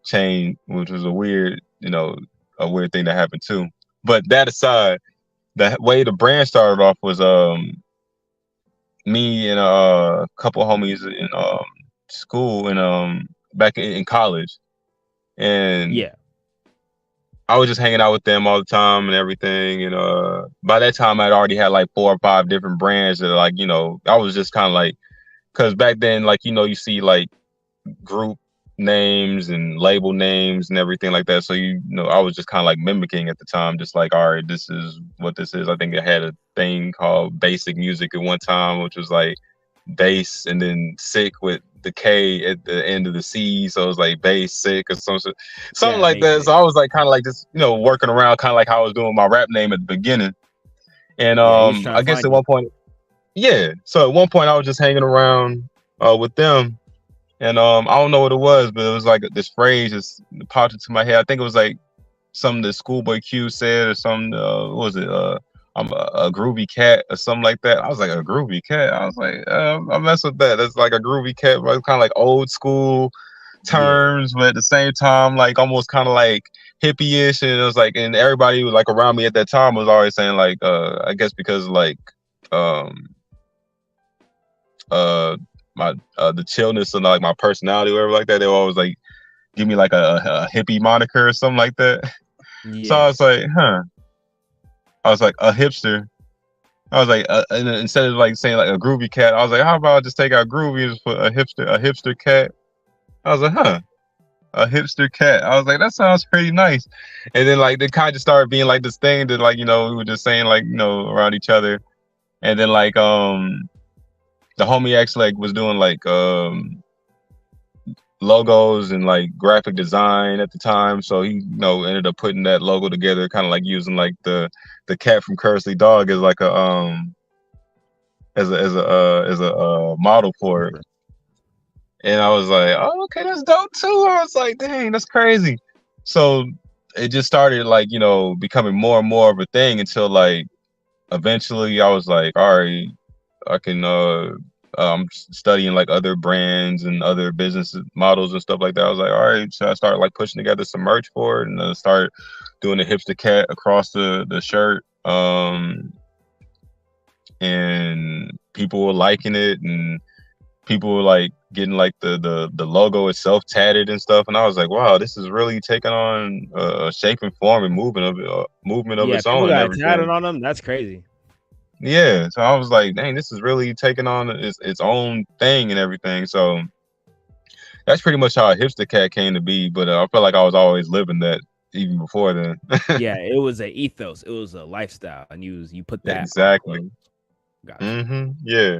change, which was a weird thing that happened too. But that aside, the way the brand started off was me and a couple homies in school and back in college, and Yeah. I was just hanging out with them all the time and everything. And by that time, I'd already had like 4 or 5 different brands that like I was just kind of like, because back then, like you see like group names and label names and everything like that. So I was just kind of like mimicking at the time, just like, all right, this is what this is. I think I had a thing called Basic Music at one time, which was like bass and then sick with the K at the end of the C, so it was like bass sick or something Yeah, like that. So basic. I was like kind of like just working around, kind of like how I was doing my rap name at the beginning. And Yeah, you just trying I to guess find at you. one point, yeah. So at one point I was just hanging around with them, and I don't know what it was, but it was like this phrase just popped into my head. I think it was like something that Schoolboy Q said or something. What was it? I'm a groovy cat or something like that. I was like, a groovy cat. I was like, I mess with that. That's like a groovy cat, but it's kind of like old school Yeah. terms, but at the same time, like almost kind of like hippie-ish. And it was like, and everybody was like around me at that time was always saying like, I guess because like, um, uh, my the chillness and like my personality or whatever like that, they were always like give me like a hippie moniker or something like that. So I Yeah. was like, huh. I was like a hipster. I was like, and instead of like saying like a groovy cat, I was like, how about I just take out groovy and just put a hipster cat? I was like, huh, a hipster cat. I was like, that sounds pretty nice. And then like they kind of started being like this thing that like we were just saying like around each other. And then like the homie actually like was doing like logos and like graphic design at the time, so he ended up putting that logo together, kind of like using like the cat from Curly Dog as like a model for it. And I was like, oh, okay, that's dope too. I was like, dang, that's crazy. So it just started like becoming more and more of a thing until like eventually I was like, all right, I can studying like other brands and other business models and stuff like that. I was like, all right, so I started like pushing together some merch for it, and then start doing the hipster cat across the shirt. And people were liking it, and people were like getting like the logo itself tatted and stuff. And I was like, wow, this is really taking on a shape and form and movement of Yeah, its people own and got tatted everything. on them. That's crazy. Yeah, so I was like, dang, this is really taking on its own thing and everything. So that's pretty much how a hipster cat came to be. But I feel like I was always living that even before then. Yeah, it was an ethos. It was a lifestyle, and you put that on Exactly. clothes. Gotcha. Yeah.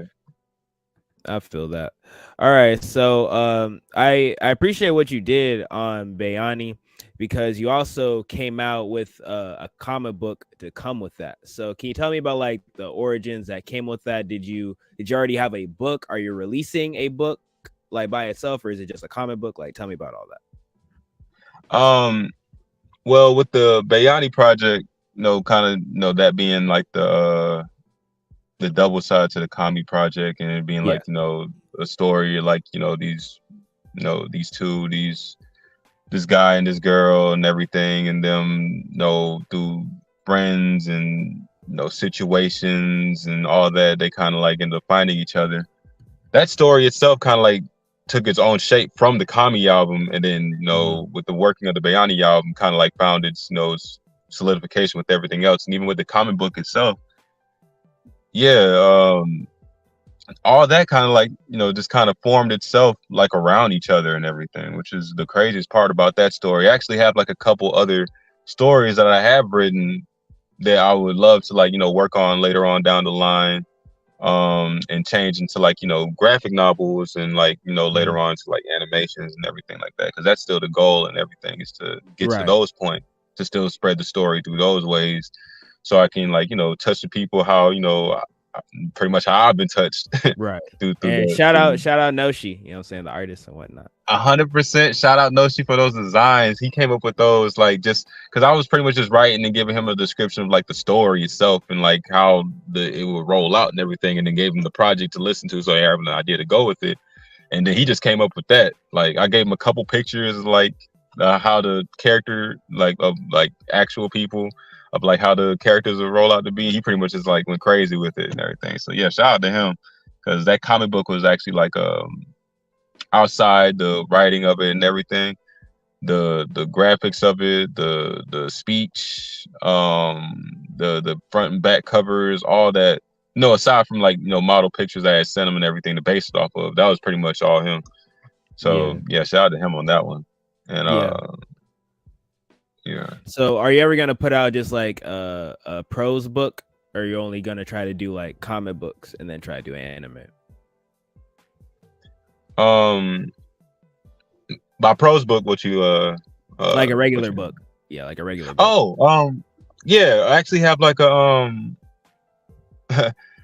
I feel that. All right, so I appreciate what you did on Bayani because you also came out with a comic book to come with that. So can you tell me about like the origins that came with that? Did you already have a book? Are you releasing a book like by itself, or is it just a comic book? Like, tell me about all that. Well, with the Bayani project, kind of, that being like the double side to the Kami project, and it being Yeah. like, a story like, these two, this guy and this girl and everything, and them, through friends and situations and all that, they kind of like end up finding each other. That story itself kind of like took its own shape from the Kami album, and then with the working of the Bayani album, kind of like found its solidification with everything else, and even with the comic book itself. Yeah, all that kind of like just kind of formed itself like around each other and everything, which is the craziest part about that story. I actually have like a couple other stories that I have written that I would love to like work on later on down the line, and change into like graphic novels, and like later on to like animations and everything like that, because that's still the goal and everything, is to get to Right. those points, to still spread the story through those ways, so I can like touch the people how pretty much how I've been touched Right. through And the shout out through Noshi, you know what I'm saying, the artist and whatnot. 100%. Shout out Noshi for those designs. He came up with those like just because I was pretty much just writing and giving him a description of like the story itself and like how it would roll out and everything, and then gave him the project to listen to, so I have an idea to go with it. And then he just came up with that. Like I gave him a couple pictures, like how the character, like of like actual people, of like how the characters would roll out to be. He pretty much just like went crazy with it and everything. So yeah, shout out to him, because that comic book was actually like outside the writing of it and everything, the graphics of it, the speech, the front and back covers, all that. Aside from like model pictures I had sent him and everything to base it off of, that was pretty much all him. So Yeah. yeah, shout out to him on that one. And Yeah. yeah. So are you ever gonna put out just like a prose book, or are you only gonna try to do like comic books and then try to do anime? By prose book, what you Like a regular what you mean? book. Yeah, like a regular book. Oh, yeah, I actually have like a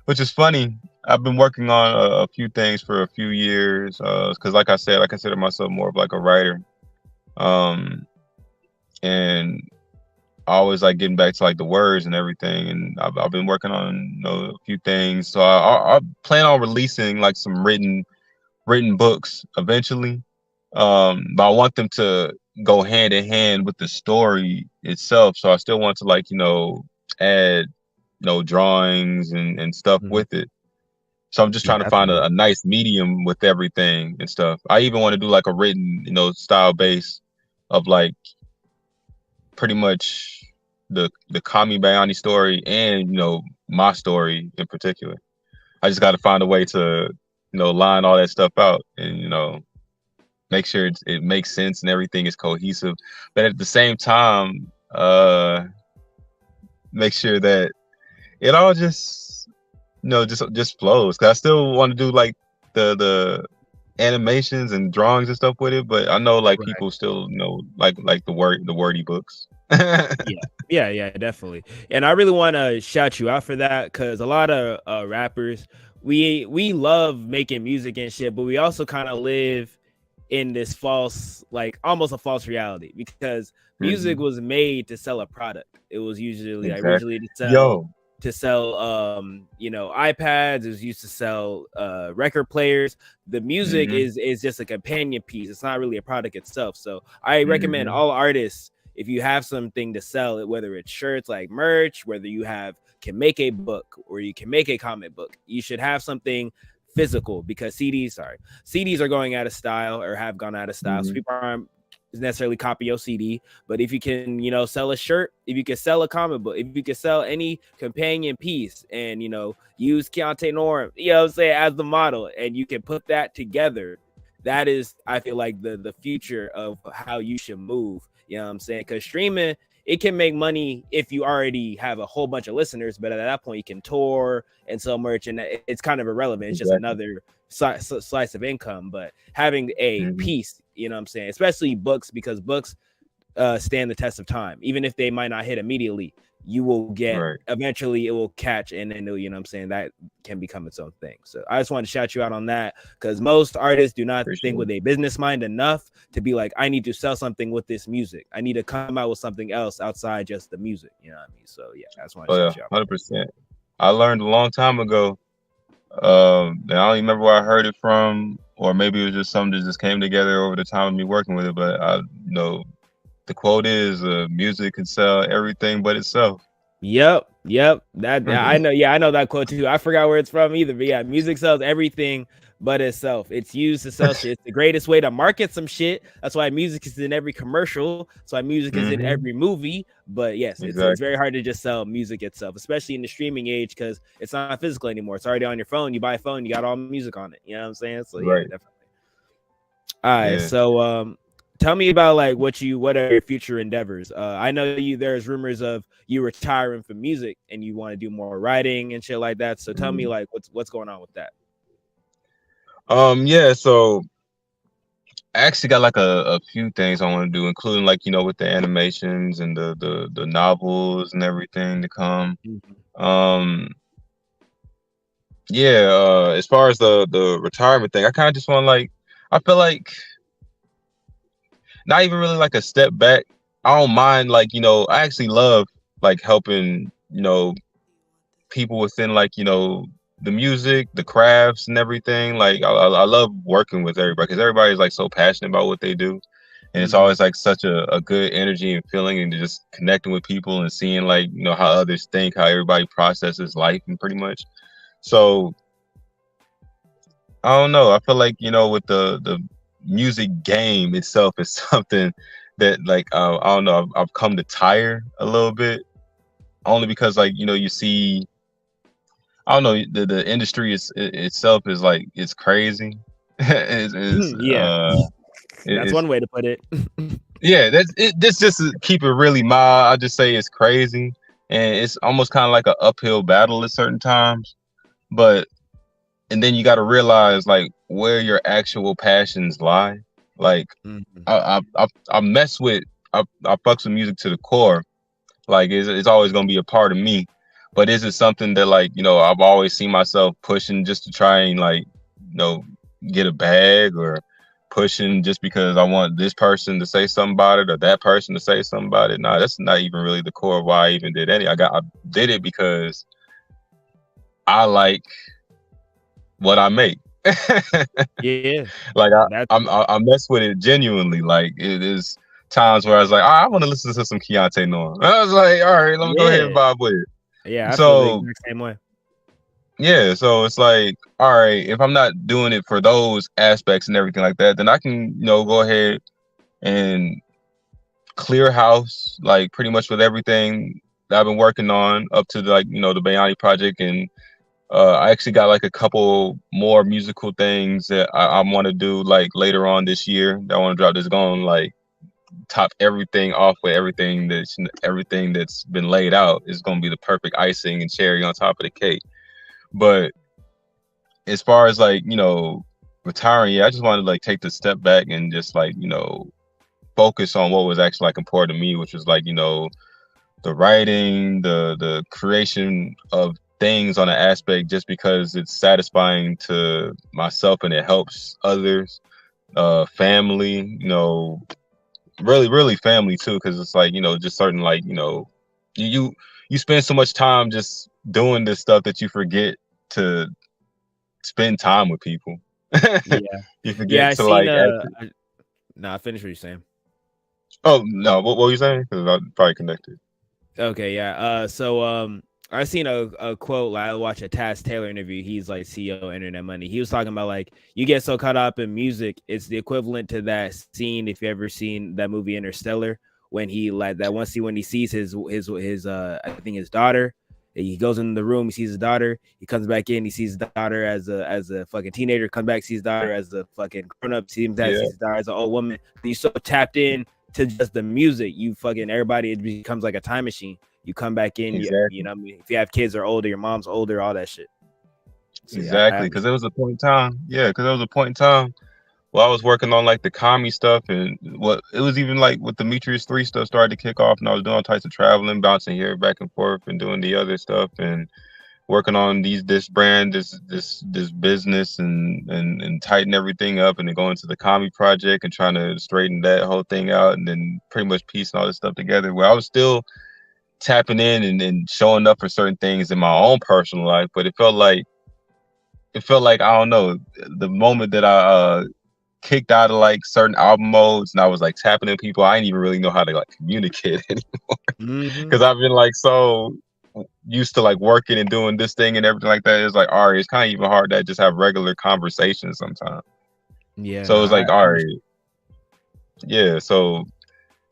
which is funny. I've been working on a few things for a few years, because like I said, I consider myself more of like a writer, and I always like getting back to like the words and everything. And I've been working on a few things, so I plan on releasing like some written books eventually, but I want them to go hand in hand with the story itself. So I still want to like add drawings and stuff with it. So I'm just Yeah, trying to that's find amazing. a nice medium with everything and stuff. I even want to do like a written style base of like pretty much the Kami Bayani story, and my story in particular. I just got to find a way to line all that stuff out, and make sure it makes sense and everything is cohesive, but at the same time, make sure that it all just just flows. Cause I still want to do like the animations and drawings and stuff with it, but I know like Right. people still like the wordy books. Yeah, definitely. And I really want to shout you out for that, because a lot of rappers, we love making music and shit, but we also kind of live in this false, like almost a false reality, because music Mhm. was made to sell a product. It was usually like Exactly. originally to sell Yo. to sell iPads. It was used to sell record players. The music Mm-hmm. is just a companion piece. It's not really a product itself. So I recommend Mm-hmm. all artists, if you have something to sell, whether it's shirts like merch, whether you can make a book or you can make a comic book, you should have something physical, because CDs are going out of style or have gone out of style. So Mm-hmm. people aren't necessarily copy your CD. But if you can, sell a shirt, if you can sell a comic book, if you can sell any companion piece, and use Keontae Norm, I'm saying, as the model, and you can put that together, that is, I feel like, the future of how you should move. You know what I'm saying? Because streaming, it can make money if you already have a whole bunch of listeners, but at that point you can tour and sell merch, and it's kind of irrelevant. It's just Exactly. another slice of income. But having a Mm-hmm. piece, you know what I'm saying, especially books, because books stand the test of time. Even if they might not hit immediately, you will get, Right. eventually it will catch, and then you know what I'm saying, that can become its own thing. So I just wanted to shout you out on that, because most artists do not think Appreciate with it. a business mind enough to be like, I need to sell something with this music. I need to come out with something else outside just the music. You know what I mean? So yeah, I just wanted to Oh yeah, shout you out. 100%. I learned a long time ago. And I don't even remember where I heard it from, or maybe it was just something that just came together over the time of me working with it. But the quote is, "Music can sell everything but itself." Yep. That I know. Yeah, I know that quote too. I forgot where it's from either. But yeah, music sells everything but itself. It's used to sell shit. It's the greatest way to market some shit. That's why music is in every commercial. That's why music is in Mm-hmm. every movie. But yes, it's Exactly. very hard to just sell music itself, especially in the streaming age, because it's not physical anymore. It's already on your phone. You buy a phone, you got all music on it. You know what I'm saying? So yeah, Right. definitely. All right, Yeah. so tell me about like what are your future endeavors? I know there's rumors of you retiring from music and you want to do more writing and shit like that. So tell me Mhm. like what's going on with that. Yeah. So I actually got like a few things I want to do, including like with the animations and the novels and everything to come. Mhm. Um. Yeah. As far as the retirement thing, I kind of just want like, I feel like not even really like a step back. I don't mind, like, I actually love like helping, people within like, the music, the crafts and everything. Like I love working with everybody, because everybody's like so passionate about what they do. And it's Mhm. always like such a good energy and feeling, and just connecting with people and seeing like, how others think, how everybody processes life, and pretty much. So I don't know. I feel like, with the music game itself is something that like, I don't know. I've come to tire a little bit, only because like, you see, I don't know, the industry itself is like, it's crazy. is Yeah, that's it's one way to put it. Yeah, that's it. This just to keep it really mild, I just say it's crazy, and it's almost kind of like an uphill battle at certain times. But and then you got to realize like where your actual passions lie. Like Mhm. I mess with, I fucks with music to the core. Like it's always gonna be a part of me. But is it something that like, I've always seen myself pushing just to try and like, you know get a bag, or pushing just because I want this person to say something about it, or that person to say something about it? Nah, that's not even really the core of why I even did any. I did it because I like what I make. Yeah, Like that I mess with it genuinely. Like it is times where I was like, I want to listen to some Keontae Norm. I was like, all right, let me go ahead and yeah, vibe with it. yeah. I feel the So exact same way. yeah, so it's like, all right, if I'm not doing it for those aspects and everything like that, then I can, go ahead and clear house, like pretty much with everything that I've been working on up to the, like, the Bayani project. And I actually got like a couple more musical things that I want to do like later on this year that I want to drop, that's going like top everything off with everything that's been laid out is going to be the perfect icing and cherry on top of the cake. But as far as like, retiring, yeah, I just wanted to like take the step back and just like, focus on what was actually like important to me, which was like, the writing, the creation of things on an aspect, just because it's satisfying to myself and it helps others, family, really, really family too, because it's like, just certain like, you you spend so much time just doing this stuff that you forget to spend time with people. Yeah. You Yeah, forget I to seen like actually. nah, finish what you're saying. Oh no, what were you saying? Because I probably connected. Okay, yeah. I seen a quote. Like, I watched a Taz Taylor interview. He's like CEO of Internet Money. He was talking about like you get so caught up in music. It's the equivalent to that scene if you ever seen that movie Interstellar when he like that one scene when he sees his I think his daughter. He goes in the room, he sees his daughter. He comes back in, he sees his daughter as a fucking teenager. Comes back, sees his daughter as a fucking grown up. Sees Yeah, his daughter as an old woman. He's so tapped in to just the music, you fucking everybody, it becomes like a time machine. You come back in, you exactly, know what I mean? If you have kids or older, your mom's older, all that shit. So yeah, I exactly. Because understand. there was a point in time. Yeah, because there was a point in time while I was working on like the commie stuff, and what it was even like with Demetrius 3 stuff started to kick off, and I was doing all types of traveling, bouncing here back and forth, and doing the other stuff, and working on this brand, this business, and tighten everything up, and then going to the commie project and trying to straighten that whole thing out, and then pretty much piecing all this stuff together. Where I was still tapping in and showing up for certain things in my own personal life, but it felt like I don't know, the moment that I kicked out of like certain album modes and I was like tapping in people, I didn't even really know how to like communicate anymore Mm-hmm. because I've been like so used to like working and doing this thing and everything like that. It's like, all right, it's kind of even hard to just have regular conversations sometimes. Yeah, no, So it's I like, all right, understand. yeah. So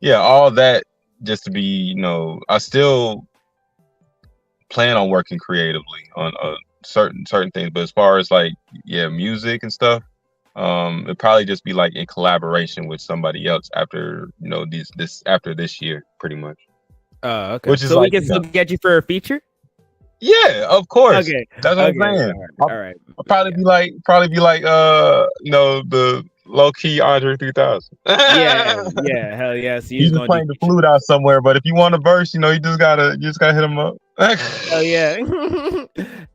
yeah, all that just to be, I still plan on working creatively on certain things, but as far as like, yeah, music and stuff, it'd probably just be like in collaboration with somebody else after, this after this year, pretty much. Oh, okay. Which is So we like, can still get you for a feature? yeah, of course. Okay. That's what I'm Okay. saying. All right. I'll probably Yeah. be like, the low key Andre 3000. Yeah. Yeah. Hell yeah. So you're He's just just gonna do playing the feature flute work. out somewhere, but if you want a verse, you just gotta hit him up. Hell yeah.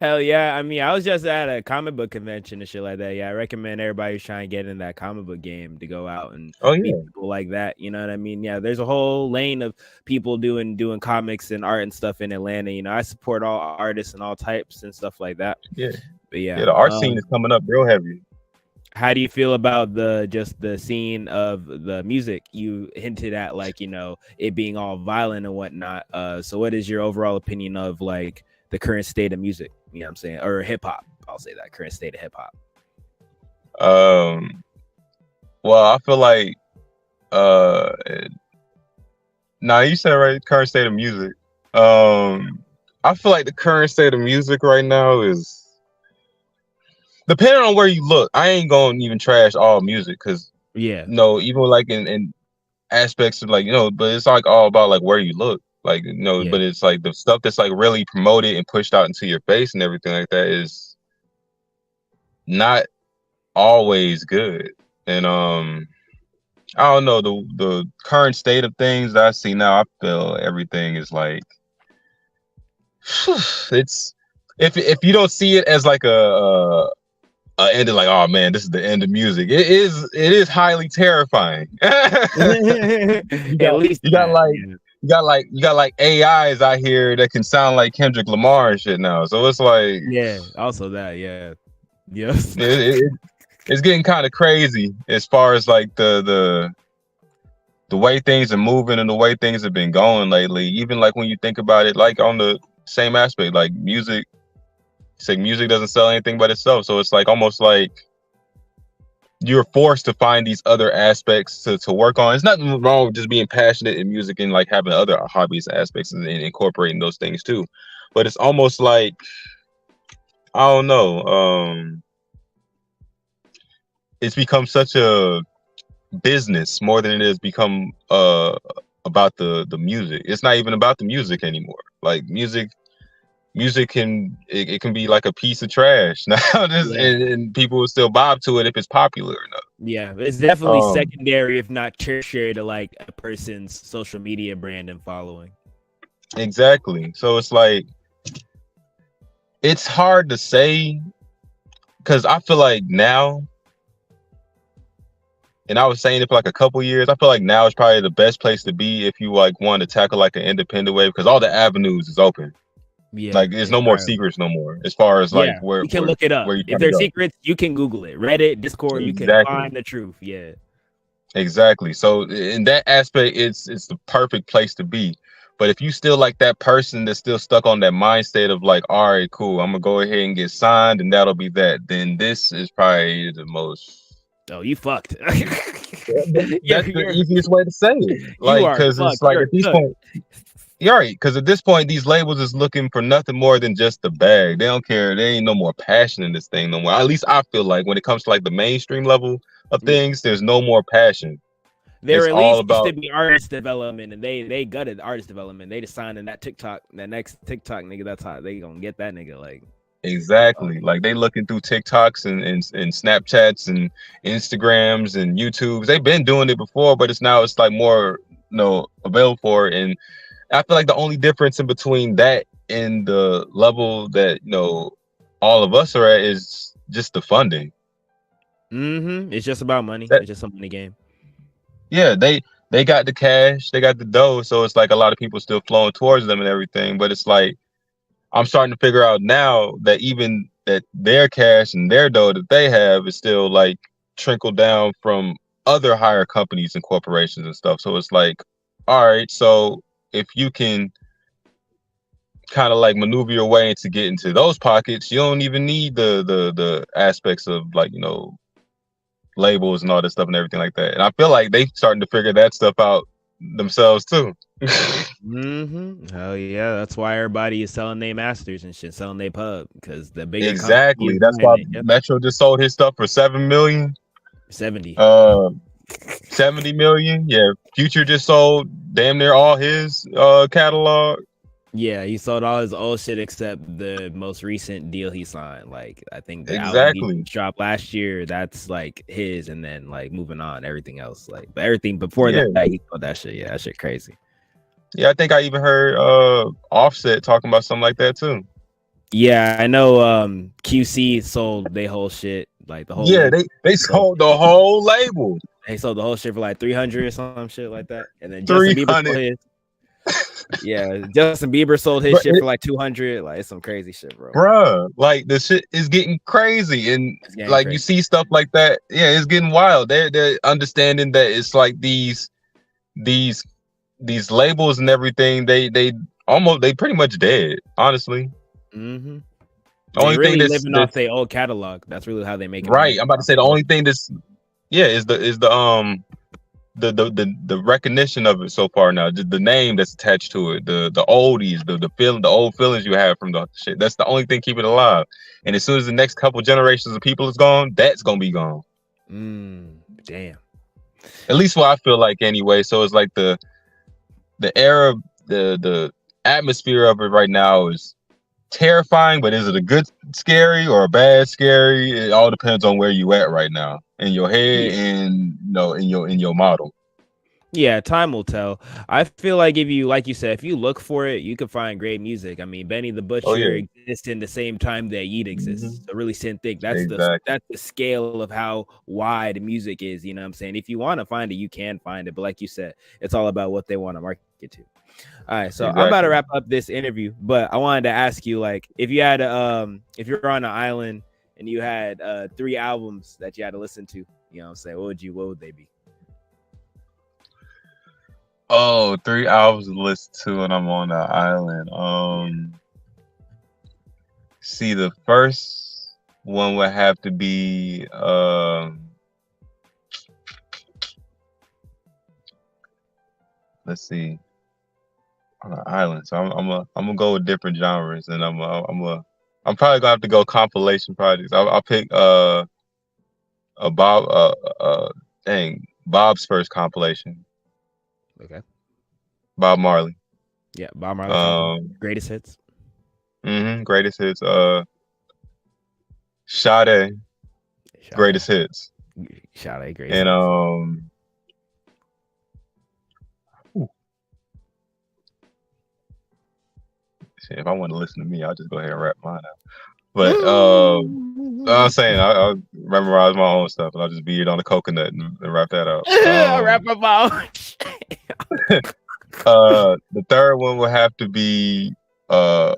Hell yeah. I mean, I was just at a comic book convention and shit like that. Yeah, I recommend everybody who's trying to get in that comic book game to go out and Oh meet yeah, people like that. You know what I mean? Yeah, there's a whole lane of people doing comics and art and stuff in Atlanta. You know, I support all artists and all types and stuff like that. yeah, But yeah. yeah, The art scene is coming up real heavy. how do you feel about the scene of the music? You hinted at like, you know, it being all violent and whatnot. So what is your overall opinion of like the current state of music? You know what I'm saying? Or hip hop. I'll say that current state of hip hop. Um, well, I feel like uh, now you said right, current state of music. I feel like the current state of music right now is depending on where you look. I ain't gonna even trash all music because Yeah. no, even like in aspects of like but it's like all about like where you look, like Yeah. but it's like the stuff that's like really promoted and pushed out into your face and everything like that is not always good. And I don't know, the current state of things that I see now, I feel everything is like it's if you don't see it as like a end of like, oh man, this is the end of music. It is highly terrifying. you At got least you got that. like Yeah. you got like AIs out here that can sound like Kendrick Lamar and shit now. So it's like Yeah. Also that. Yeah. Yes. it, it, it's getting kind of crazy as far as like the way things are moving and the way things have been going lately. Even like when you think about it, like on the same aspect, like music. It's like music doesn't sell anything but itself. So it's like almost like you're forced to find these other aspects to work on. It's nothing wrong with just being passionate in music and like having other hobbies aspects and incorporating those things too. But it's almost like I don't know. It's become such a business more than it has become about the music. It's not even about the music anymore. Like music it can be like a piece of trash now, Yeah. and people will still bob to it if it's popular enough. Yeah, it's definitely Um, secondary, if not tertiary, to like a person's social media brand and following. exactly. So it's like it's hard to say because I feel like now and I was saying it for like a couple years. I feel like now is probably the best place to be if you like want to tackle like an independent wave because all the avenues is open. Yeah, Like there's no more entirely. secrets no more as far as like yeah, you can look it up. where you If trying to there's go. secrets, you can Google it. Reddit, Discord, you can Exactly. find the truth. Yeah. Exactly. So in that aspect, it's the perfect place to be. But if you still like that person that's still stuck on that mind state of like, all right, cool, I'm gonna go ahead and get signed, and that'll be that. Then this is probably the most. Oh, you fucked. That's the You're easiest way to say it. you Like, are cause it's fucked. like You're at this cooked. point, you're right. Cause at this point, these labels is looking for nothing more than just the bag. They don't care. There ain't no more passion in this thing no more. At least I feel like when it comes to like the mainstream level of Yeah. things, there's no more passion. There It's at all least used about to be artist development, and they gutted artist development. They just signed in that TikTok, that next TikTok nigga. That's how they gonna get that nigga. Like, exactly. Like they looking through TikToks and Snapchats and Instagrams and YouTubes. They've been doing it before, but it's like more available for it. And I feel like the only difference in between that and the level that all of us are at is just the funding. it's just about money. That It's just a money game. yeah, they got the cash, they got the dough, so it's like a lot of people still flowing towards them and everything. But it's like I'm starting to figure out now that even that their cash and their dough that they have is still like trickled down from other higher companies and corporations and stuff. So it's like, all right, so if you can kind of like maneuver your way to get into those pockets, you don't even need the aspects of like, labels and all this stuff and everything like that. And I feel like they starting to figure that stuff out themselves too. Hell yeah, that's why everybody is selling their masters and shit, selling their pub because the bigger company Exactly. is That's buying why it. Yep. Metro just sold his stuff for 7 million. 70. Uh 70 million. Yeah. Future just sold damn near all his catalog. Yeah, he sold all his old shit except the most recent deal he signed. Like, I think the album he Exactly. dropped last year, that's like his, and then like moving on, everything else. Like, but everything before Yeah. that, he sold that shit. Yeah, that shit crazy. Yeah, I think I even heard Offset talking about something like that too. Yeah, I know QC sold their whole shit, like the whole Yeah, label. they sold the whole label. They sold the whole shit for like 300 or some shit like that. And then Justin Bieber sold 300. his. Yeah, Justin Bieber sold his But shit for like 200. Like, it's some crazy shit, bro. bruh, like the shit is getting crazy, and It's getting like you crazy. see stuff like that. Yeah, it's getting wild. They're understanding that it's like these these labels and everything. They pretty much dead. Honestly, Mm-hmm. the They only thing really that's living off that's their old catalog. That's really how they making right. money. I'm about to say the only thing that's is the recognition of it so far now, the name that's attached to it, the oldies, the feeling, the old feelings you have from the shit. That's the only thing keeping it alive. And as soon as the next couple generations of people is gone, that's gonna be gone. Damn. At least what I feel like anyway. So it's like the era, the atmosphere of it right now is terrifying, but is it a good scary or a bad scary? It all depends on where you at right now in your head Yeah. and in your model. Yeah, time will tell. I feel like if you, like you said, if you look for it, you can find great music. I mean, Benny the Oh Butcher yeah. exists in the same time that Yeet Hmm. exists. So really sit and think Exactly. that's the scale of how wide music is. You know what I'm saying? If you want to find it, you can find it. But like you said, it's all about what they want to market to. All right, so I'm about to Exactly. wrap up this interview, but I wanted to ask you, like, if you had if you're on an island and you had 3 albums that you had to listen to, you know what I'm saying, what would they be? Oh, 3 hours to listen to and I'm on the island. Yeah. See, the first one would have to be let's see, on an island. So I'm gonna go with different genres, and I'm probably gonna have to go compilation projects. I'll pick a Bob Bob's first compilation, Okay. Bob Marley. Yeah, Bob Marley compilation, Um, greatest hits. Greatest hits. Sade, Sade, greatest hits, Sade, greatest and hits. ooh, shit, if I want to listen to me, I'll just go ahead and rap mine out. But I'm saying I memorize my own stuff, and I'll just beat it on a coconut and wrap that up. I'll wrap up my own shit. The third one will have to be the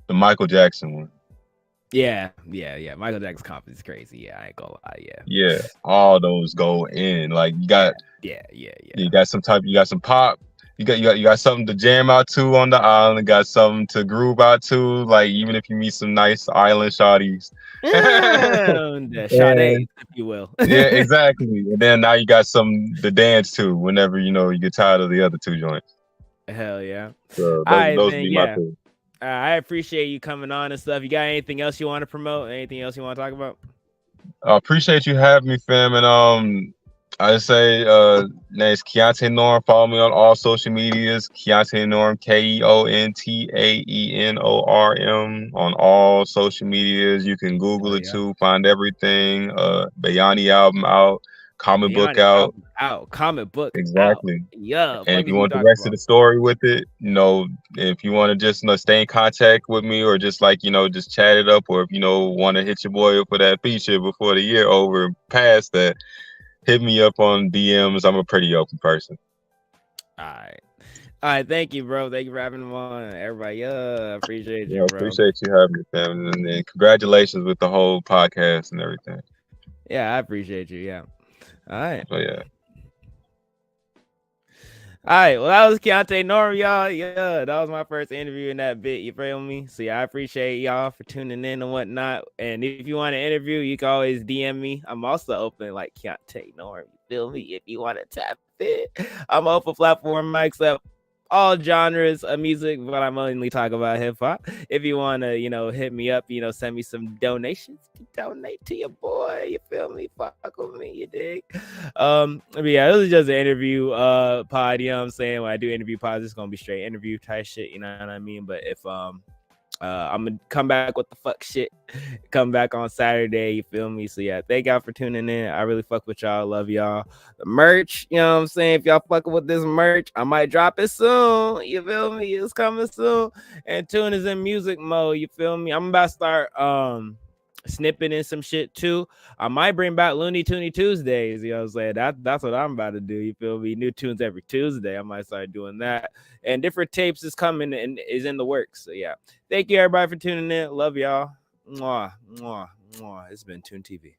Michael Jackson one. Yeah. Michael Jackson's confidence is crazy. Yeah, I ain't gonna lie. Yeah, all those go in. Like you got you got some pop. You got something to jam out to on the island. Got something to groove out to. Like even if you meet some nice island shawties, The Sade, if you will. Yeah, exactly. And then now you got some to dance to whenever you get tired of the other two joints. Hell yeah. So All those right, would be my two. I appreciate you coming on and stuff. You got anything else you want to promote? Anything else you want to talk about? I appreciate you having me, fam. And I say name's Keontae Norm. Follow me on all social medias. Keontae Norm, KeontaeNorm on all social medias. You can Google it too. Find everything. Bayani album out. Comic book out. Comic book exactly. Out. Yeah. And if you want the rest of the story with it, if you want to just stay in contact with me or just just chat it up, or if want to hit your boy up for that feature before the year over and past that, hit me up on DMs. I'm a pretty open person. All right. Thank you, bro. Thank you for having me on. Everybody, appreciate you, bro. Appreciate you having me, fam. And congratulations with the whole podcast and everything. Yeah, I appreciate you. Yeah. All right. Oh, yeah. All right, well, that was Keontae Norm, y'all. Yeah, that was my first interview in that bit. You feel me? So yeah, I appreciate y'all for tuning in and whatnot. And if you want to interview, you can always DM me. I'm also open like Keontae Norm. You feel me? If you want to tap in, I'm open platform. I accept all genres of music, but I'm only talking about hip hop. If you want to, hit me up, send me some donations to donate to your boy. You feel me? Fuck with me, you dig? But yeah, this is just an interview pod. You know what I'm saying? When I do interview pods, it's gonna be straight interview type shit. You know what I mean? But if I'm gonna come back with the fuck shit. Come back on Saturday, you feel me? So yeah, thank y'all for tuning in. I really fuck with y'all. Love y'all. The merch, you know what I'm saying? If y'all fucking with this merch, I might drop it soon. You feel me? It's coming soon. And Tune is in music mode. You feel me? I'm about to start snipping in some shit too. I might bring back Looney Tunes Tuesdays. You know what I'm saying? That's what I'm about to do. You feel me? New tunes every Tuesday. I might start doing that. And different tapes is coming and is in the works. So yeah. Thank you everybody for tuning in. Love y'all. Mwah, mwah, mwah. It's been Tune TV.